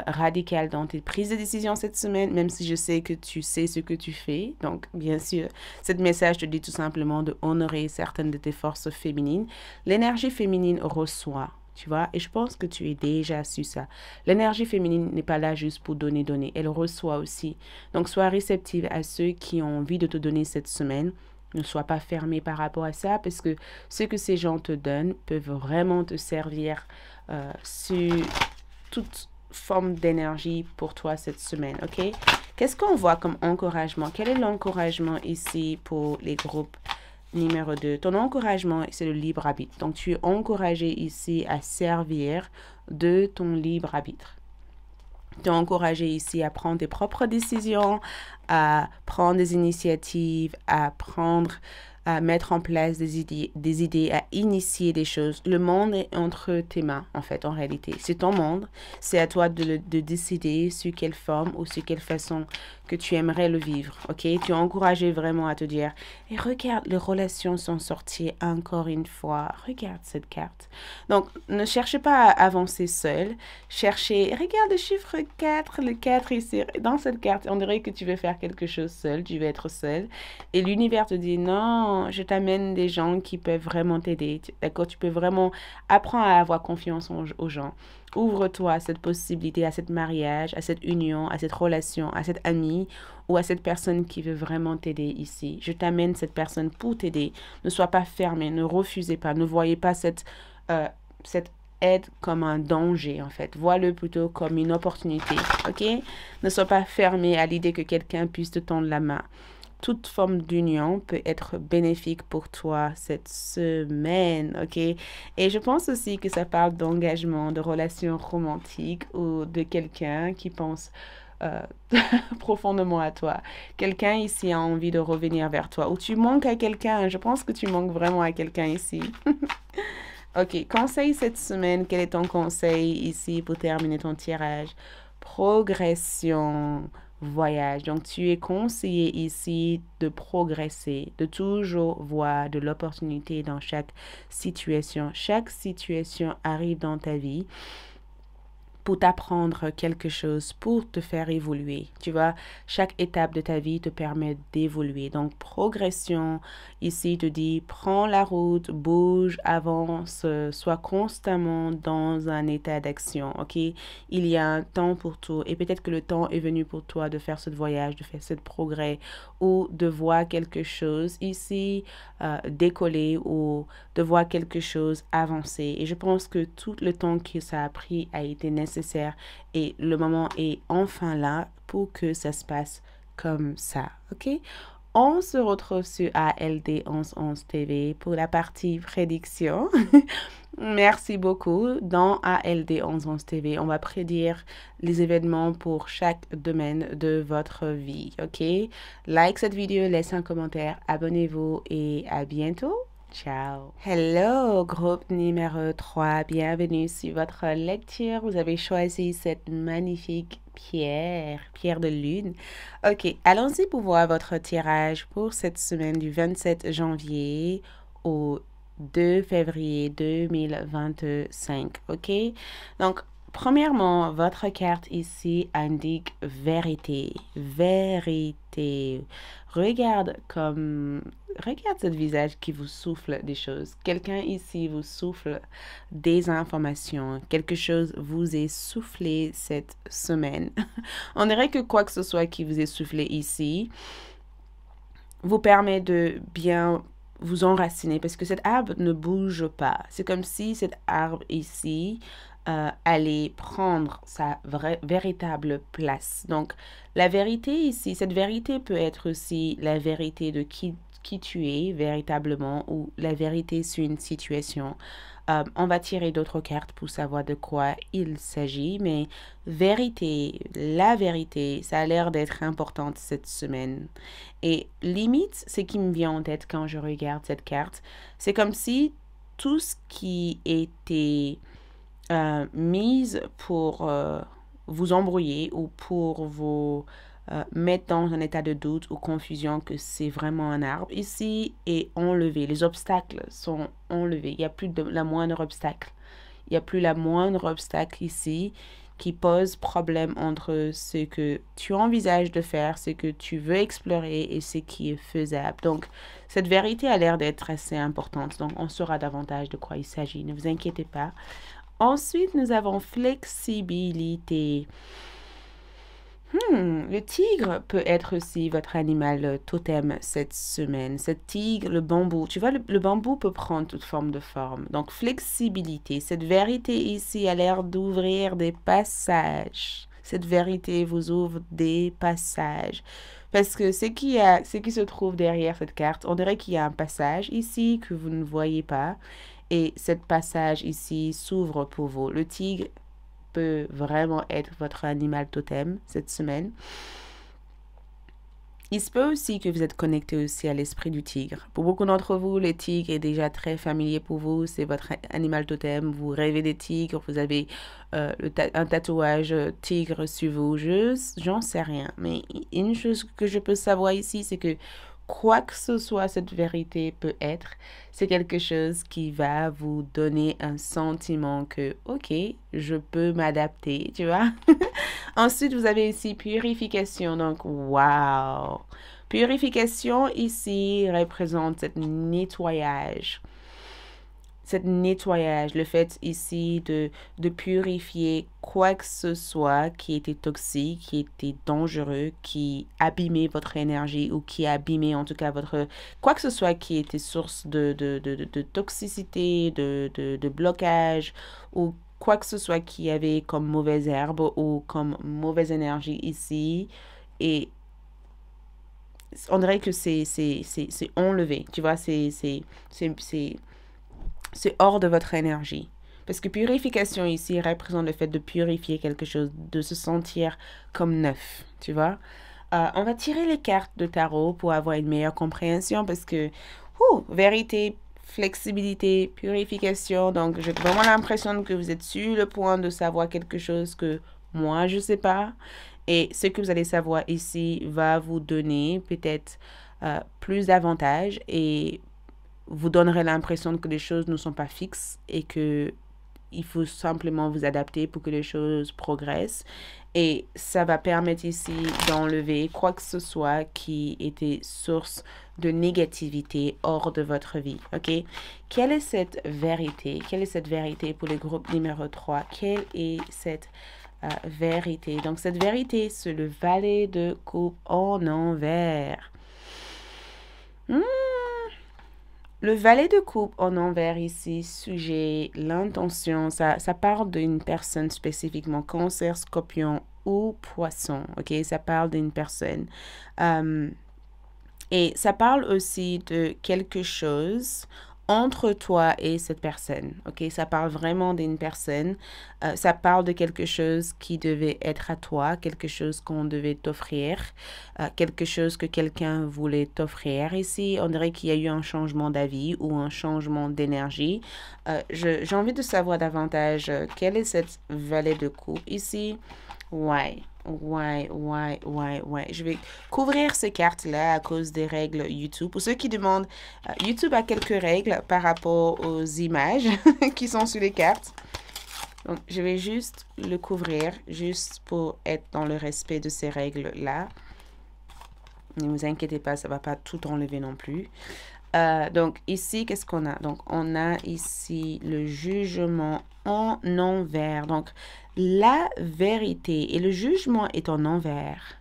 radical dans tes prises de décision cette semaine, même si je sais que tu sais ce que tu fais. Donc, bien sûr, ce message te dit tout simplement de honorer certaines de tes forces féminines. L'énergie féminine reçoit, tu vois, et je pense que tu es déjà su ça. L'énergie féminine n'est pas là juste pour donner, elle reçoit aussi. Donc, sois réceptive à ceux qui ont envie de te donner cette semaine. Ne sois pas fermé par rapport à ça, parce que ce que ces gens te donnent peuvent vraiment te servir sur toute forme d'énergie pour toi cette semaine, ok? Qu'est-ce qu'on voit comme encouragement? Quel est l'encouragement ici pour les groupes numéro 2? Ton encouragement, c'est le libre arbitre. Donc, tu es encouragé ici à servir de ton libre arbitre. Tu es encouragé ici à prendre tes propres décisions, à prendre des initiatives, à mettre en place des idées, à initier des choses. Le monde est entre tes mains, en fait, en réalité. C'est ton monde. C'est à toi de décider sur quelle forme ou sur quelle façon que tu aimerais le vivre, ok? Tu es encouragé vraiment à te dire, et regarde, les relations sont sorties encore une fois. Regarde cette carte. Donc, ne cherchez pas à avancer seul. Cherchez, regarde le chiffre 4, le 4 ici. Dans cette carte, on dirait que tu veux faire quelque chose seul, tu veux être seul. Et l'univers te dit, non, je t'amène des gens qui peuvent vraiment t'aider. D'accord? Tu peux vraiment apprendre à avoir confiance aux gens. Ouvre-toi à cette possibilité, à ce mariage, à cette union, à cette relation, à cette amie ou à cette personne qui veut vraiment t'aider ici. Je t'amène cette personne pour t'aider. Ne sois pas fermé, ne refusez pas, ne voyez pas cette aide comme un danger en fait. Vois-le plutôt comme une opportunité, ok? Ne sois pas fermé à l'idée que quelqu'un puisse te tendre la main. Toute forme d'union peut être bénéfique pour toi cette semaine, ok? Et je pense aussi que ça parle d'engagement, de relations romantiques ou de quelqu'un qui pense profondément à toi. Quelqu'un ici a envie de revenir vers toi ou tu manques à quelqu'un. Je pense que tu manques vraiment à quelqu'un ici. Ok, conseil cette semaine. Quel est ton conseil ici pour terminer ton tirage? Progression. Voyage. Donc, tu es conseillé ici de progresser, de toujours voir de l'opportunité dans chaque situation. Chaque situation arrive dans ta vie pour t'apprendre quelque chose, pour te faire évoluer. Tu vois, chaque étape de ta vie te permet d'évoluer. Donc, progression, ici, te dit, prends la route, bouge, avance, sois constamment dans un état d'action, ok? Il y a un temps pour tout et peut-être que le temps est venu pour toi de faire ce voyage, de faire ce progrès ou de voir quelque chose ici décoller ou de voir quelque chose avancer. Et je pense que tout le temps que ça a pris a été nécessaire et le moment est enfin là pour que ça se passe comme ça, ok? On se retrouve sur ALD 1111 TV pour la partie prédiction. Merci beaucoup. Dans ALD 1111 TV, on va prédire les événements pour chaque domaine de votre vie, ok? Like cette vidéo, laissez un commentaire, abonnez-vous et à bientôt. Ciao. Hello, groupe numéro 3. Bienvenue sur votre lecture. Vous avez choisi cette magnifique pierre de lune. Ok, allons-y pour voir votre tirage pour cette semaine du 27 janvier au 2 février 2025. Ok, donc premièrement, votre carte ici indique vérité. Vérité. Regarde ce visage qui vous souffle des choses. Quelqu'un ici vous souffle des informations. Quelque chose vous est soufflé cette semaine. On dirait que quoi que ce soit qui vous est soufflé ici vous permet de bien vous enraciner parce que cet arbre ne bouge pas. C'est comme si cet arbre ici allait prendre sa véritable place. Donc, la vérité ici, cette vérité peut être aussi la vérité de qui tu es véritablement ou la vérité sur une situation. On va tirer d'autres cartes pour savoir de quoi il s'agit, mais vérité, la vérité, ça a l'air d'être importante cette semaine. Et limite, ce qui me vient en tête quand je regarde cette carte, c'est comme si tout ce qui était mise pour vous embrouiller ou pour vous mettre dans un état de doute ou confusion que c'est vraiment un arbre ici est enlevé. Les obstacles sont enlevés. Il n'y a plus de la moindre obstacle. Il n'y a plus la moindre obstacle ici qui pose problème entre ce que tu envisages de faire, ce que tu veux explorer et ce qui est faisable. Donc, cette vérité a l'air d'être assez importante. Donc, on saura davantage de quoi il s'agit. Ne vous inquiétez pas. Ensuite, nous avons flexibilité. Le tigre peut être aussi votre animal totem cette semaine. Cette tigre, le bambou, tu vois, le bambou peut prendre toute forme de forme. Donc, flexibilité. Cette vérité ici a l'air d'ouvrir des passages. Cette vérité vous ouvre des passages. Parce que ce qui se trouve derrière cette carte, on dirait qu'il y a un passage ici que vous ne voyez pas. Et ce passage ici s'ouvre pour vous. Le tigre peut vraiment être votre animal totem cette semaine. Il se peut aussi que vous êtes connecté aussi à l'esprit du tigre. Pour beaucoup d'entre vous, le tigre est déjà très familier pour vous. C'est votre animal totem. Vous rêvez des tigres. Vous avez un tatouage tigre sur vous. J'en sais rien. Mais une chose que je peux savoir ici, c'est que quoi que ce soit cette vérité peut être, c'est quelque chose qui va vous donner un sentiment que, ok, je peux m'adapter, tu vois. Ensuite, vous avez ici purification, donc, wow. Purification ici représente ce nettoyage. Cet nettoyage, le fait ici de purifier quoi que ce soit qui était toxique, qui était dangereux, qui abîmait votre énergie ou qui abîmait en tout cas votre... Quoi que ce soit qui était source de toxicité, de blocage ou quoi que ce soit qui avait comme mauvaise herbe ou comme mauvaise énergie ici. Et on dirait que c'est enlevé, tu vois, c'est hors de votre énergie. Parce que purification ici représente le fait de purifier quelque chose, de se sentir comme neuf, tu vois. On va tirer les cartes de tarot pour avoir une meilleure compréhension parce que, vérité, flexibilité, purification. Donc, j'ai vraiment l'impression que vous êtes sur le point de savoir quelque chose que moi, je ne sais pas. Et ce que vous allez savoir ici va vous donner peut-être plus d'avantages et vous donnerez l'impression que les choses ne sont pas fixes et que il faut simplement vous adapter pour que les choses progressent. Et ça va permettre ici d'enlever quoi que ce soit qui était source de négativité hors de votre vie. OK? Quelle est cette vérité? Quelle est cette vérité pour le groupe numéro 3? Quelle est cette vérité? Donc, cette vérité, c'est le valet de coupe en envers. Le valet de coupe en envers ici, sujet, l'intention, ça parle d'une personne spécifiquement, cancer, scorpion ou poisson, ok? Ça parle d'une personne. Et ça parle aussi de quelque chose entre toi et cette personne, ok? Ça parle vraiment d'une personne. Ça parle de quelque chose qui devait être à toi, quelque chose qu'on devait t'offrir, quelque chose que quelqu'un voulait t'offrir. Ici, on dirait qu'il y a eu un changement d'avis ou un changement d'énergie. J'ai envie de savoir davantage quelle est cette valet de coupe ici. Ouais. Je vais couvrir ces cartes-là à cause des règles YouTube. Pour ceux qui demandent, YouTube a quelques règles par rapport aux images qui sont sur les cartes. Donc, je vais juste le couvrir, juste pour être dans le respect de ces règles-là. Ne vous inquiétez pas, ça ne va pas tout enlever non plus. Donc, ici, qu'est-ce qu'on a? Donc, on a ici le jugement en envers. Donc, la vérité et le jugement est en envers.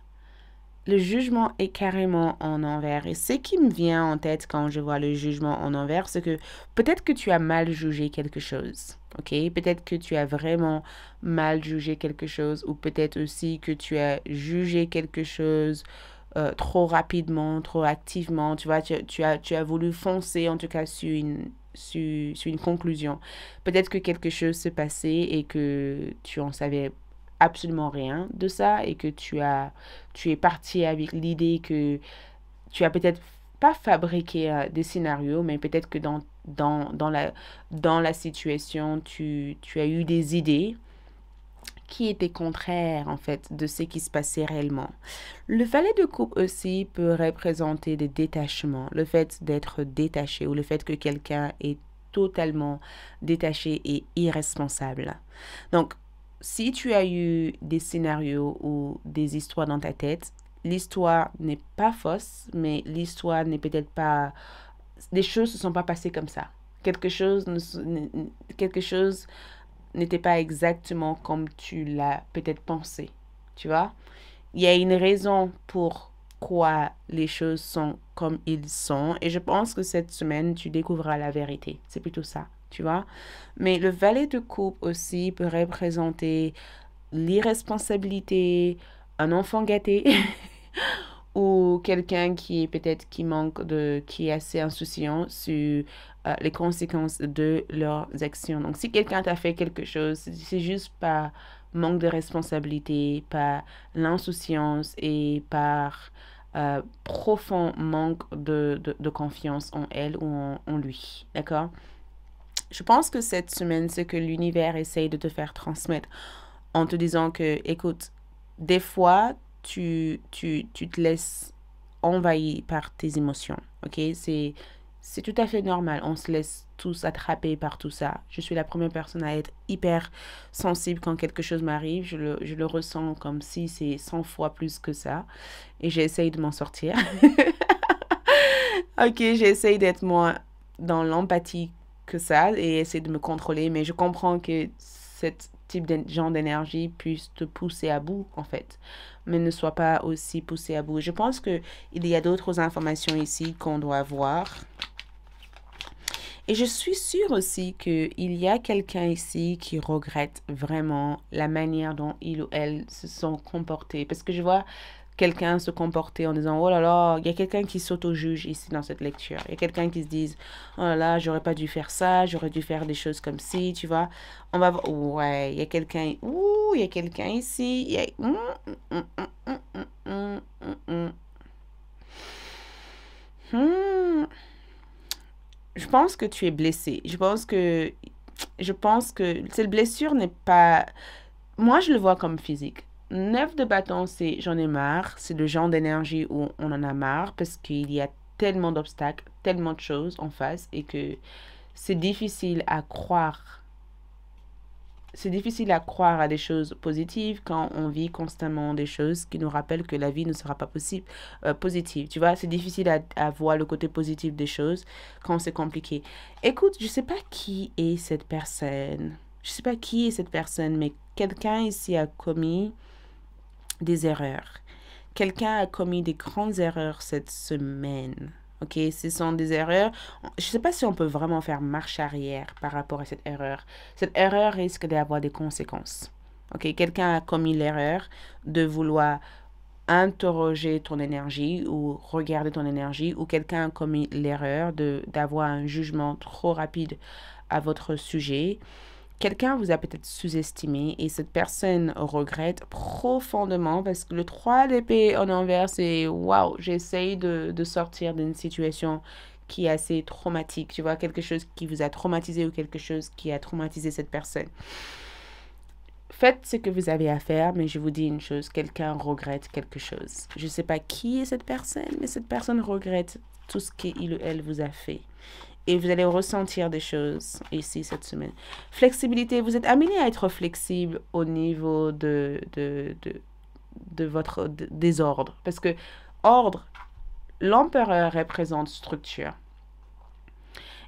Le jugement est carrément en envers. Et ce qui me vient en tête quand je vois le jugement en envers, c'est que peut-être que tu as mal jugé quelque chose. OK? Peut-être que tu as vraiment mal jugé quelque chose ou peut-être aussi que tu as jugé quelque chose trop rapidement, trop activement. Tu vois, tu as voulu foncer en tout cas sur sur une conclusion. Peut-être que quelque chose s'est passé et que tu en savais absolument rien de ça et que tu es parti avec l'idée que tu as peut-être pas fabriqué des scénarios, mais peut-être que dans la situation, tu as eu des idées qui étaient contraires en fait de ce qui se passait réellement. Le valet de coupe aussi peut représenter des détachements, le fait d'être détaché ou le fait que quelqu'un est totalement détaché et irresponsable. Donc, si tu as eu des scénarios ou des histoires dans ta tête, l'histoire n'est pas fausse, mais l'histoire n'est peut-être pas... Les choses ne se sont pas passées comme ça. Quelque chose n'était pas exactement comme tu l'as peut-être pensé. Tu vois? Il y a une raison pour quoi les choses sont comme ils sont. Et je pense que cette semaine, tu découvriras la vérité. C'est plutôt ça, tu vois. Mais le valet de coupe aussi peut représenter l'irresponsabilité, un enfant gâté ou quelqu'un qui est peut-être qui est assez insouciant sur les conséquences de leurs actions. Donc, si quelqu'un t'a fait quelque chose, c'est juste par manque de responsabilité, par l'insouciance et par profond manque de confiance en elle ou en lui. D'accord? Je pense que cette semaine, ce que l'univers essaye de te faire transmettre en te disant que, écoute, des fois, tu te laisses envahir par tes émotions, ok? C'est tout à fait normal. On se laisse tous attraper par tout ça. Je suis la première personne à être hyper sensible quand quelque chose m'arrive. Je le ressens comme si c'est 100 fois plus que ça. Et j'essaye de m'en sortir. Ok, j'essaye d'être moins dans l'empathie que ça et essayer de me contrôler. Mais je comprends que cette type de genre d'énergie puisse te pousser à bout, en fait, mais ne soit pas aussi poussé à bout. Je pense qu'il y a d'autres informations ici qu'on doit voir. Et je suis sûre aussi qu'il y a quelqu'un ici qui regrette vraiment la manière dont il ou elle se sont comportés. Parce que je vois quelqu'un se comporter en disant, oh là là, il y a quelqu'un qui s'auto-juge ici dans cette lecture. Il y a quelqu'un qui se dit, oh là là, j'aurais pas dû faire ça, j'aurais dû faire des choses comme ci, tu vois. On va voir, ouais, il y a quelqu'un, il y a quelqu'un ici, il y a... Je pense que tu es blessé. Je pense que cette blessure n'est pas... Moi, je le vois comme physique. 9 de bâton, c'est j'en ai marre. C'est le genre d'énergie où on en a marre parce qu'il y a tellement d'obstacles, tellement de choses en face et que c'est difficile à croire. C'est difficile à croire à des choses positives quand on vit constamment des choses qui nous rappellent que la vie ne sera pas positive. Tu vois, c'est difficile à voir le côté positif des choses quand c'est compliqué. Écoute, je sais pas qui est cette personne. Je sais pas qui est cette personne, mais quelqu'un ici a commis des erreurs. Quelqu'un a commis des grandes erreurs cette semaine. Ok, ce sont des erreurs. Je ne sais pas si on peut vraiment faire marche arrière par rapport à cette erreur. Cette erreur risque d'avoir des conséquences. Ok, quelqu'un a commis l'erreur de vouloir interroger ton énergie ou regarder ton énergie, ou quelqu'un a commis l'erreur d'avoir un jugement trop rapide à votre sujet. Quelqu'un vous a peut-être sous-estimé et cette personne regrette profondément parce que le 3 d'épée en envers, c'est waouh, j'essaye de sortir d'une situation qui est assez traumatique. Tu vois, quelque chose qui vous a traumatisé ou quelque chose qui a traumatisé cette personne. Faites ce que vous avez à faire, mais je vous dis une chose, quelqu'un regrette quelque chose. Je ne sais pas qui est cette personne, mais cette personne regrette tout ce qu'il ou elle vous a fait. Et vous allez ressentir des choses ici cette semaine. Flexibilité, vous êtes amené à être flexible au niveau de votre désordre. Parce que ordre, l'empereur représente structure.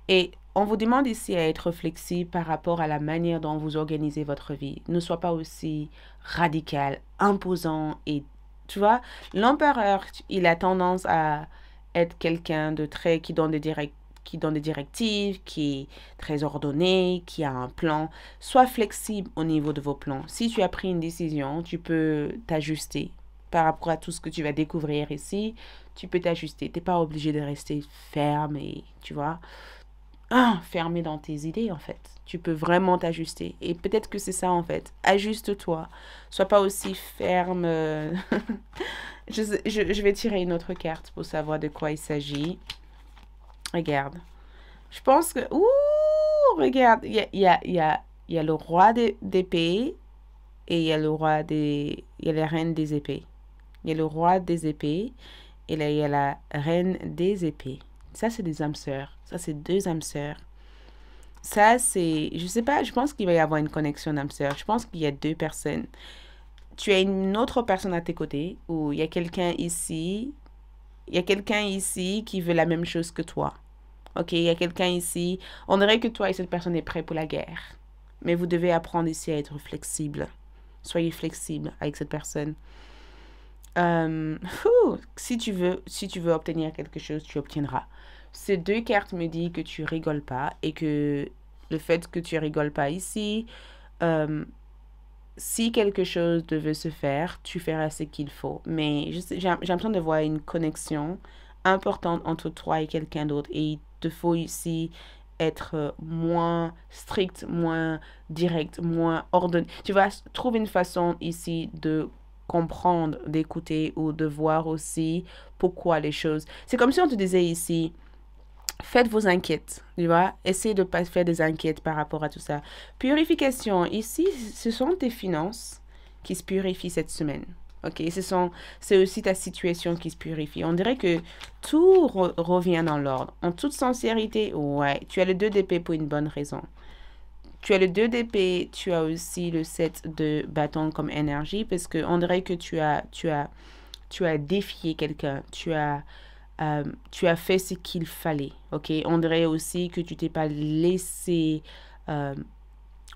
Et on vous demande ici à être flexible par rapport à la manière dont vous organisez votre vie. Ne sois pas aussi radical, imposant et tu vois, l'empereur, il a tendance à être quelqu'un de très qui donne des directives, qui est très ordonné, qui a un plan. Sois flexible au niveau de vos plans. Si tu as pris une décision, tu peux t'ajuster par rapport à tout ce que tu vas découvrir ici. Tu peux t'ajuster. Tu n'es pas obligé de rester ferme et tu vois. fermé dans tes idées, en fait. Tu peux vraiment t'ajuster. Et peut-être que c'est ça, en fait. Ajuste-toi. Sois pas aussi ferme. Je vais tirer une autre carte pour savoir de quoi il s'agit. Regarde. Je pense que... Ouh, regarde. Il y a le roi d'épée et il y a le roi des... Il y a la reine des épées. Il y a le roi des épées et là, il y a la reine des épées. Ça, c'est des âmes sœurs. Ça, c'est deux âmes sœurs. Ça, c'est... Je sais pas, je pense qu'il va y avoir une connexion d'âmes sœurs. Je pense qu'il y a deux personnes. Tu as une autre personne à tes côtés ou il y a quelqu'un ici. Il y a quelqu'un ici qui veut la même chose que toi. Ok, il y a quelqu'un ici. On dirait que toi et cette personne est prêt pour la guerre. Mais vous devez apprendre ici à être flexible. Soyez flexible avec cette personne. Si tu veux obtenir quelque chose, tu obtiendras. Ces deux cartes me disent que tu rigoles pas et que le fait que tu rigoles pas ici, euh, si quelque chose devait se faire, tu feras ce qu'il faut. Mais j'ai l'impression de voir une connexion importante entre toi et quelqu'un d'autre. Et il te faut ici être moins strict, moins direct, moins ordonné. Tu vas trouver une façon ici de comprendre, d'écouter ou de voir aussi pourquoi les choses. C'est comme si on te disait ici, faites vos enquêtes, tu vois. Essayez de ne pas faire des enquêtes par rapport à tout ça. Purification, ici, ce sont tes finances qui se purifient cette semaine. Ok, c'est aussi ta situation qui se purifie. On dirait que tout revient dans l'ordre. En toute sincérité, ouais, tu as le 2 d'épée pour une bonne raison. Tu as le 2 d'épée, tu as aussi le 7 de bâton comme énergie parce que on dirait que tu as défié quelqu'un. Tu as fait ce qu'il fallait, ok? On dirait aussi que tu t'es pas laissé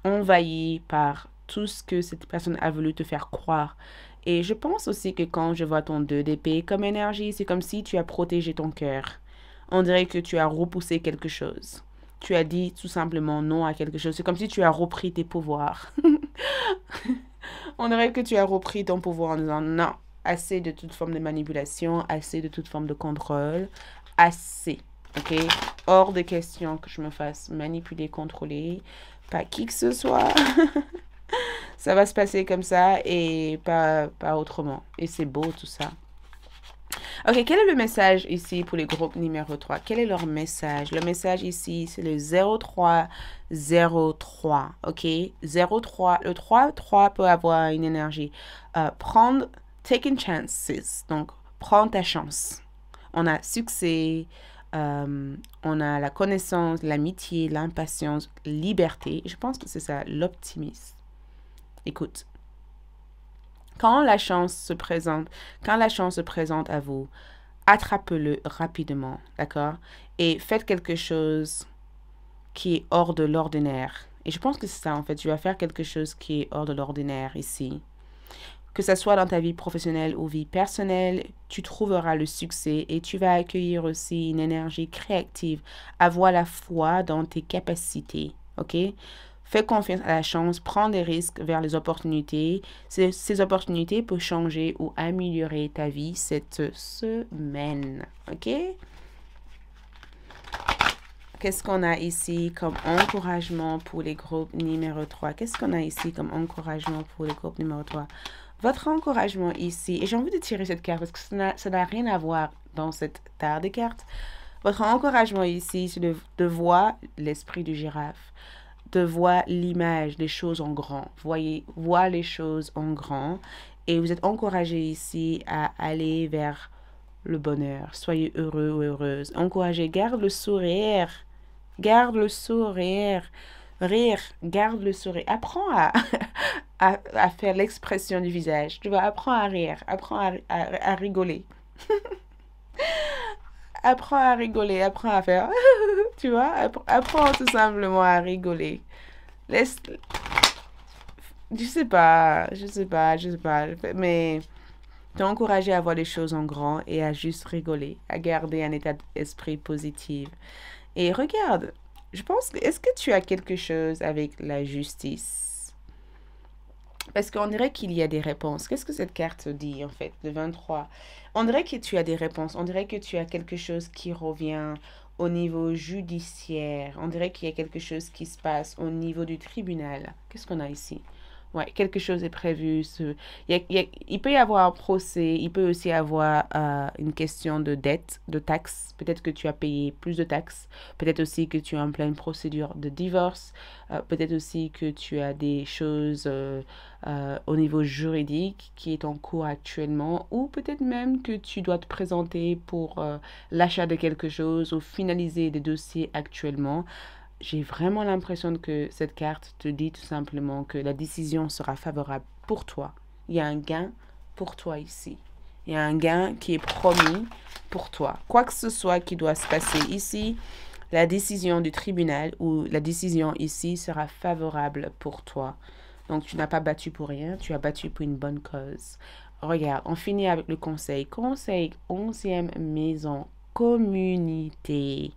envahi par tout ce que cette personne a voulu te faire croire. Et je pense aussi que quand je vois ton 2 d'épée comme énergie, c'est comme si tu as protégé ton cœur. On dirait que tu as repoussé quelque chose. Tu as dit tout simplement non à quelque chose. C'est comme si tu as repris tes pouvoirs. On dirait que tu as repris ton pouvoir en disant non, assez de toute forme de manipulation, assez de toute forme de contrôle, assez, ok? Hors de question que je me fasse manipuler, contrôler, pas qui que ce soit. Ça va se passer comme ça et pas autrement. Et c'est beau tout ça. Ok, quel est le message ici pour les groupes numéro 3? Quel est leur message? Le message ici, c'est le 0303. Ok, 03. Le 3 peut avoir une énergie. Taking chances. Donc, prends ta chance. On a succès, on a la connaissance, l'amitié, l'impatience, liberté. Je pense que c'est ça, l'optimisme. Écoute. Quand la chance se présente à vous, attrapez-le rapidement, d'accord? Et faites quelque chose qui est hors de l'ordinaire. Et je pense que c'est ça, en fait. Tu vas faire quelque chose qui est hors de l'ordinaire ici. Que ce soit dans ta vie professionnelle ou vie personnelle, tu trouveras le succès et tu vas accueillir aussi une énergie créative. Avoir la foi dans tes capacités, ok? Fais confiance à la chance, prends des risques vers les opportunités. Ces opportunités peuvent changer ou améliorer ta vie cette semaine. OK? Qu'est-ce qu'on a ici comme encouragement pour les groupes numéro 3? Qu'est-ce qu'on a ici comme encouragement pour les groupes numéro 3? Votre encouragement ici, et j'ai envie de tirer cette carte parce que ça n'a rien à voir dans cette terre de cartes. Votre encouragement ici, c'est de voir l'esprit du girafe. De voir l'image des choses en grand. Voir les choses en grand. Et vous êtes encouragé ici à aller vers le bonheur. Soyez heureux ou heureuse. Encouragez, garde le sourire. Garde le sourire. Rire, garde le sourire. Apprends à faire l'expression du visage. Tu vois, apprends à rire. Apprends à rigoler. Apprends à rigoler. Apprends à faire... Tu vois, apprends tout simplement à rigoler. Laisse... Je sais pas, mais t'es encouragé à voir les choses en grand et à juste rigoler, à garder un état d'esprit positif. Et regarde, je pense, est-ce que tu as quelque chose avec la justice? Parce qu'on dirait qu'il y a des réponses. Qu'est-ce que cette carte dit, en fait, le 23? On dirait que tu as des réponses. On dirait que tu as quelque chose qui revient au niveau judiciaire. On dirait qu'il y a quelque chose qui se passe au niveau du tribunal. Qu'est-ce qu'on a ici? Ouais, quelque chose est prévu. Il peut y avoir un procès, il peut aussi avoir une question de dette, de taxes. Peut-être que tu as payé plus de taxes. Peut-être aussi que tu es en pleine procédure de divorce. Peut-être aussi que tu as des choses au niveau juridique qui est en cours actuellement. Ou peut-être même que tu dois te présenter pour l'achat de quelque chose ou finaliser des dossiers actuellement. J'ai vraiment l'impression que cette carte te dit tout simplement que la décision sera favorable pour toi. Il y a un gain pour toi ici. Il y a un gain qui est promis pour toi. Quoi que ce soit qui doit se passer ici, la décision du tribunal ou la décision ici sera favorable pour toi. Donc, tu n'as pas battu pour rien, tu as battu pour une bonne cause. Regarde, on finit avec le conseil. Conseil, 11e maison, communauté.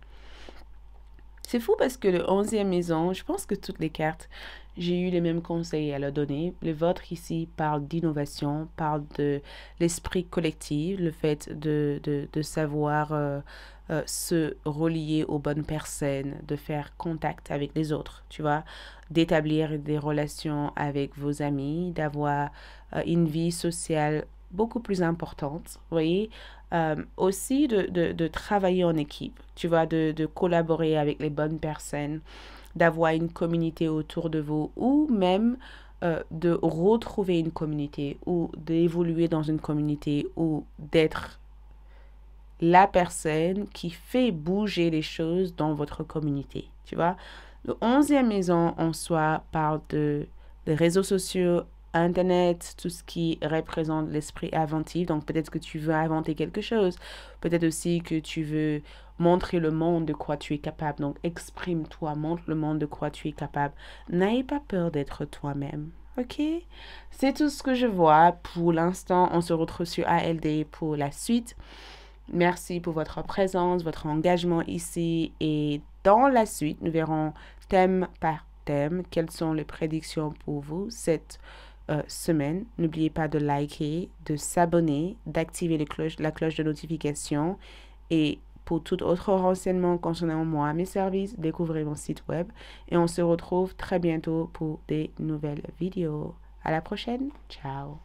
C'est fou parce que le 11e maison, je pense que toutes les cartes, j'ai eu les mêmes conseils à leur donner. Le vôtre ici parle d'innovation, parle de l'esprit collectif, le fait de savoir se relier aux bonnes personnes, de faire contact avec les autres, tu vois, d'établir des relations avec vos amis, d'avoir une vie sociale beaucoup plus importante, vous voyez, aussi de travailler en équipe, tu vois, de collaborer avec les bonnes personnes, d'avoir une communauté autour de vous ou même de retrouver une communauté ou d'évoluer dans une communauté ou d'être la personne qui fait bouger les choses dans votre communauté, tu vois. Le 11e maison en soi parle des réseaux sociaux, Internet, tout ce qui représente l'esprit inventif. Donc peut-être que tu veux inventer quelque chose. Peut-être aussi que tu veux montrer le monde de quoi tu es capable. Donc exprime-toi, montre le monde de quoi tu es capable. N'ayez pas peur d'être toi-même. Ok? C'est tout ce que je vois pour l'instant. On se retrouve sur ALD pour la suite. Merci pour votre présence, votre engagement ici. Et dans la suite, nous verrons thème par thème quelles sont les prédictions pour vous cette semaine. N'oubliez pas de liker, de s'abonner, d'activer la cloche de notification. Et pour tout autre renseignement concernant moi, mes services, découvrez mon site web. Et on se retrouve très bientôt pour des nouvelles vidéos. À la prochaine. Ciao.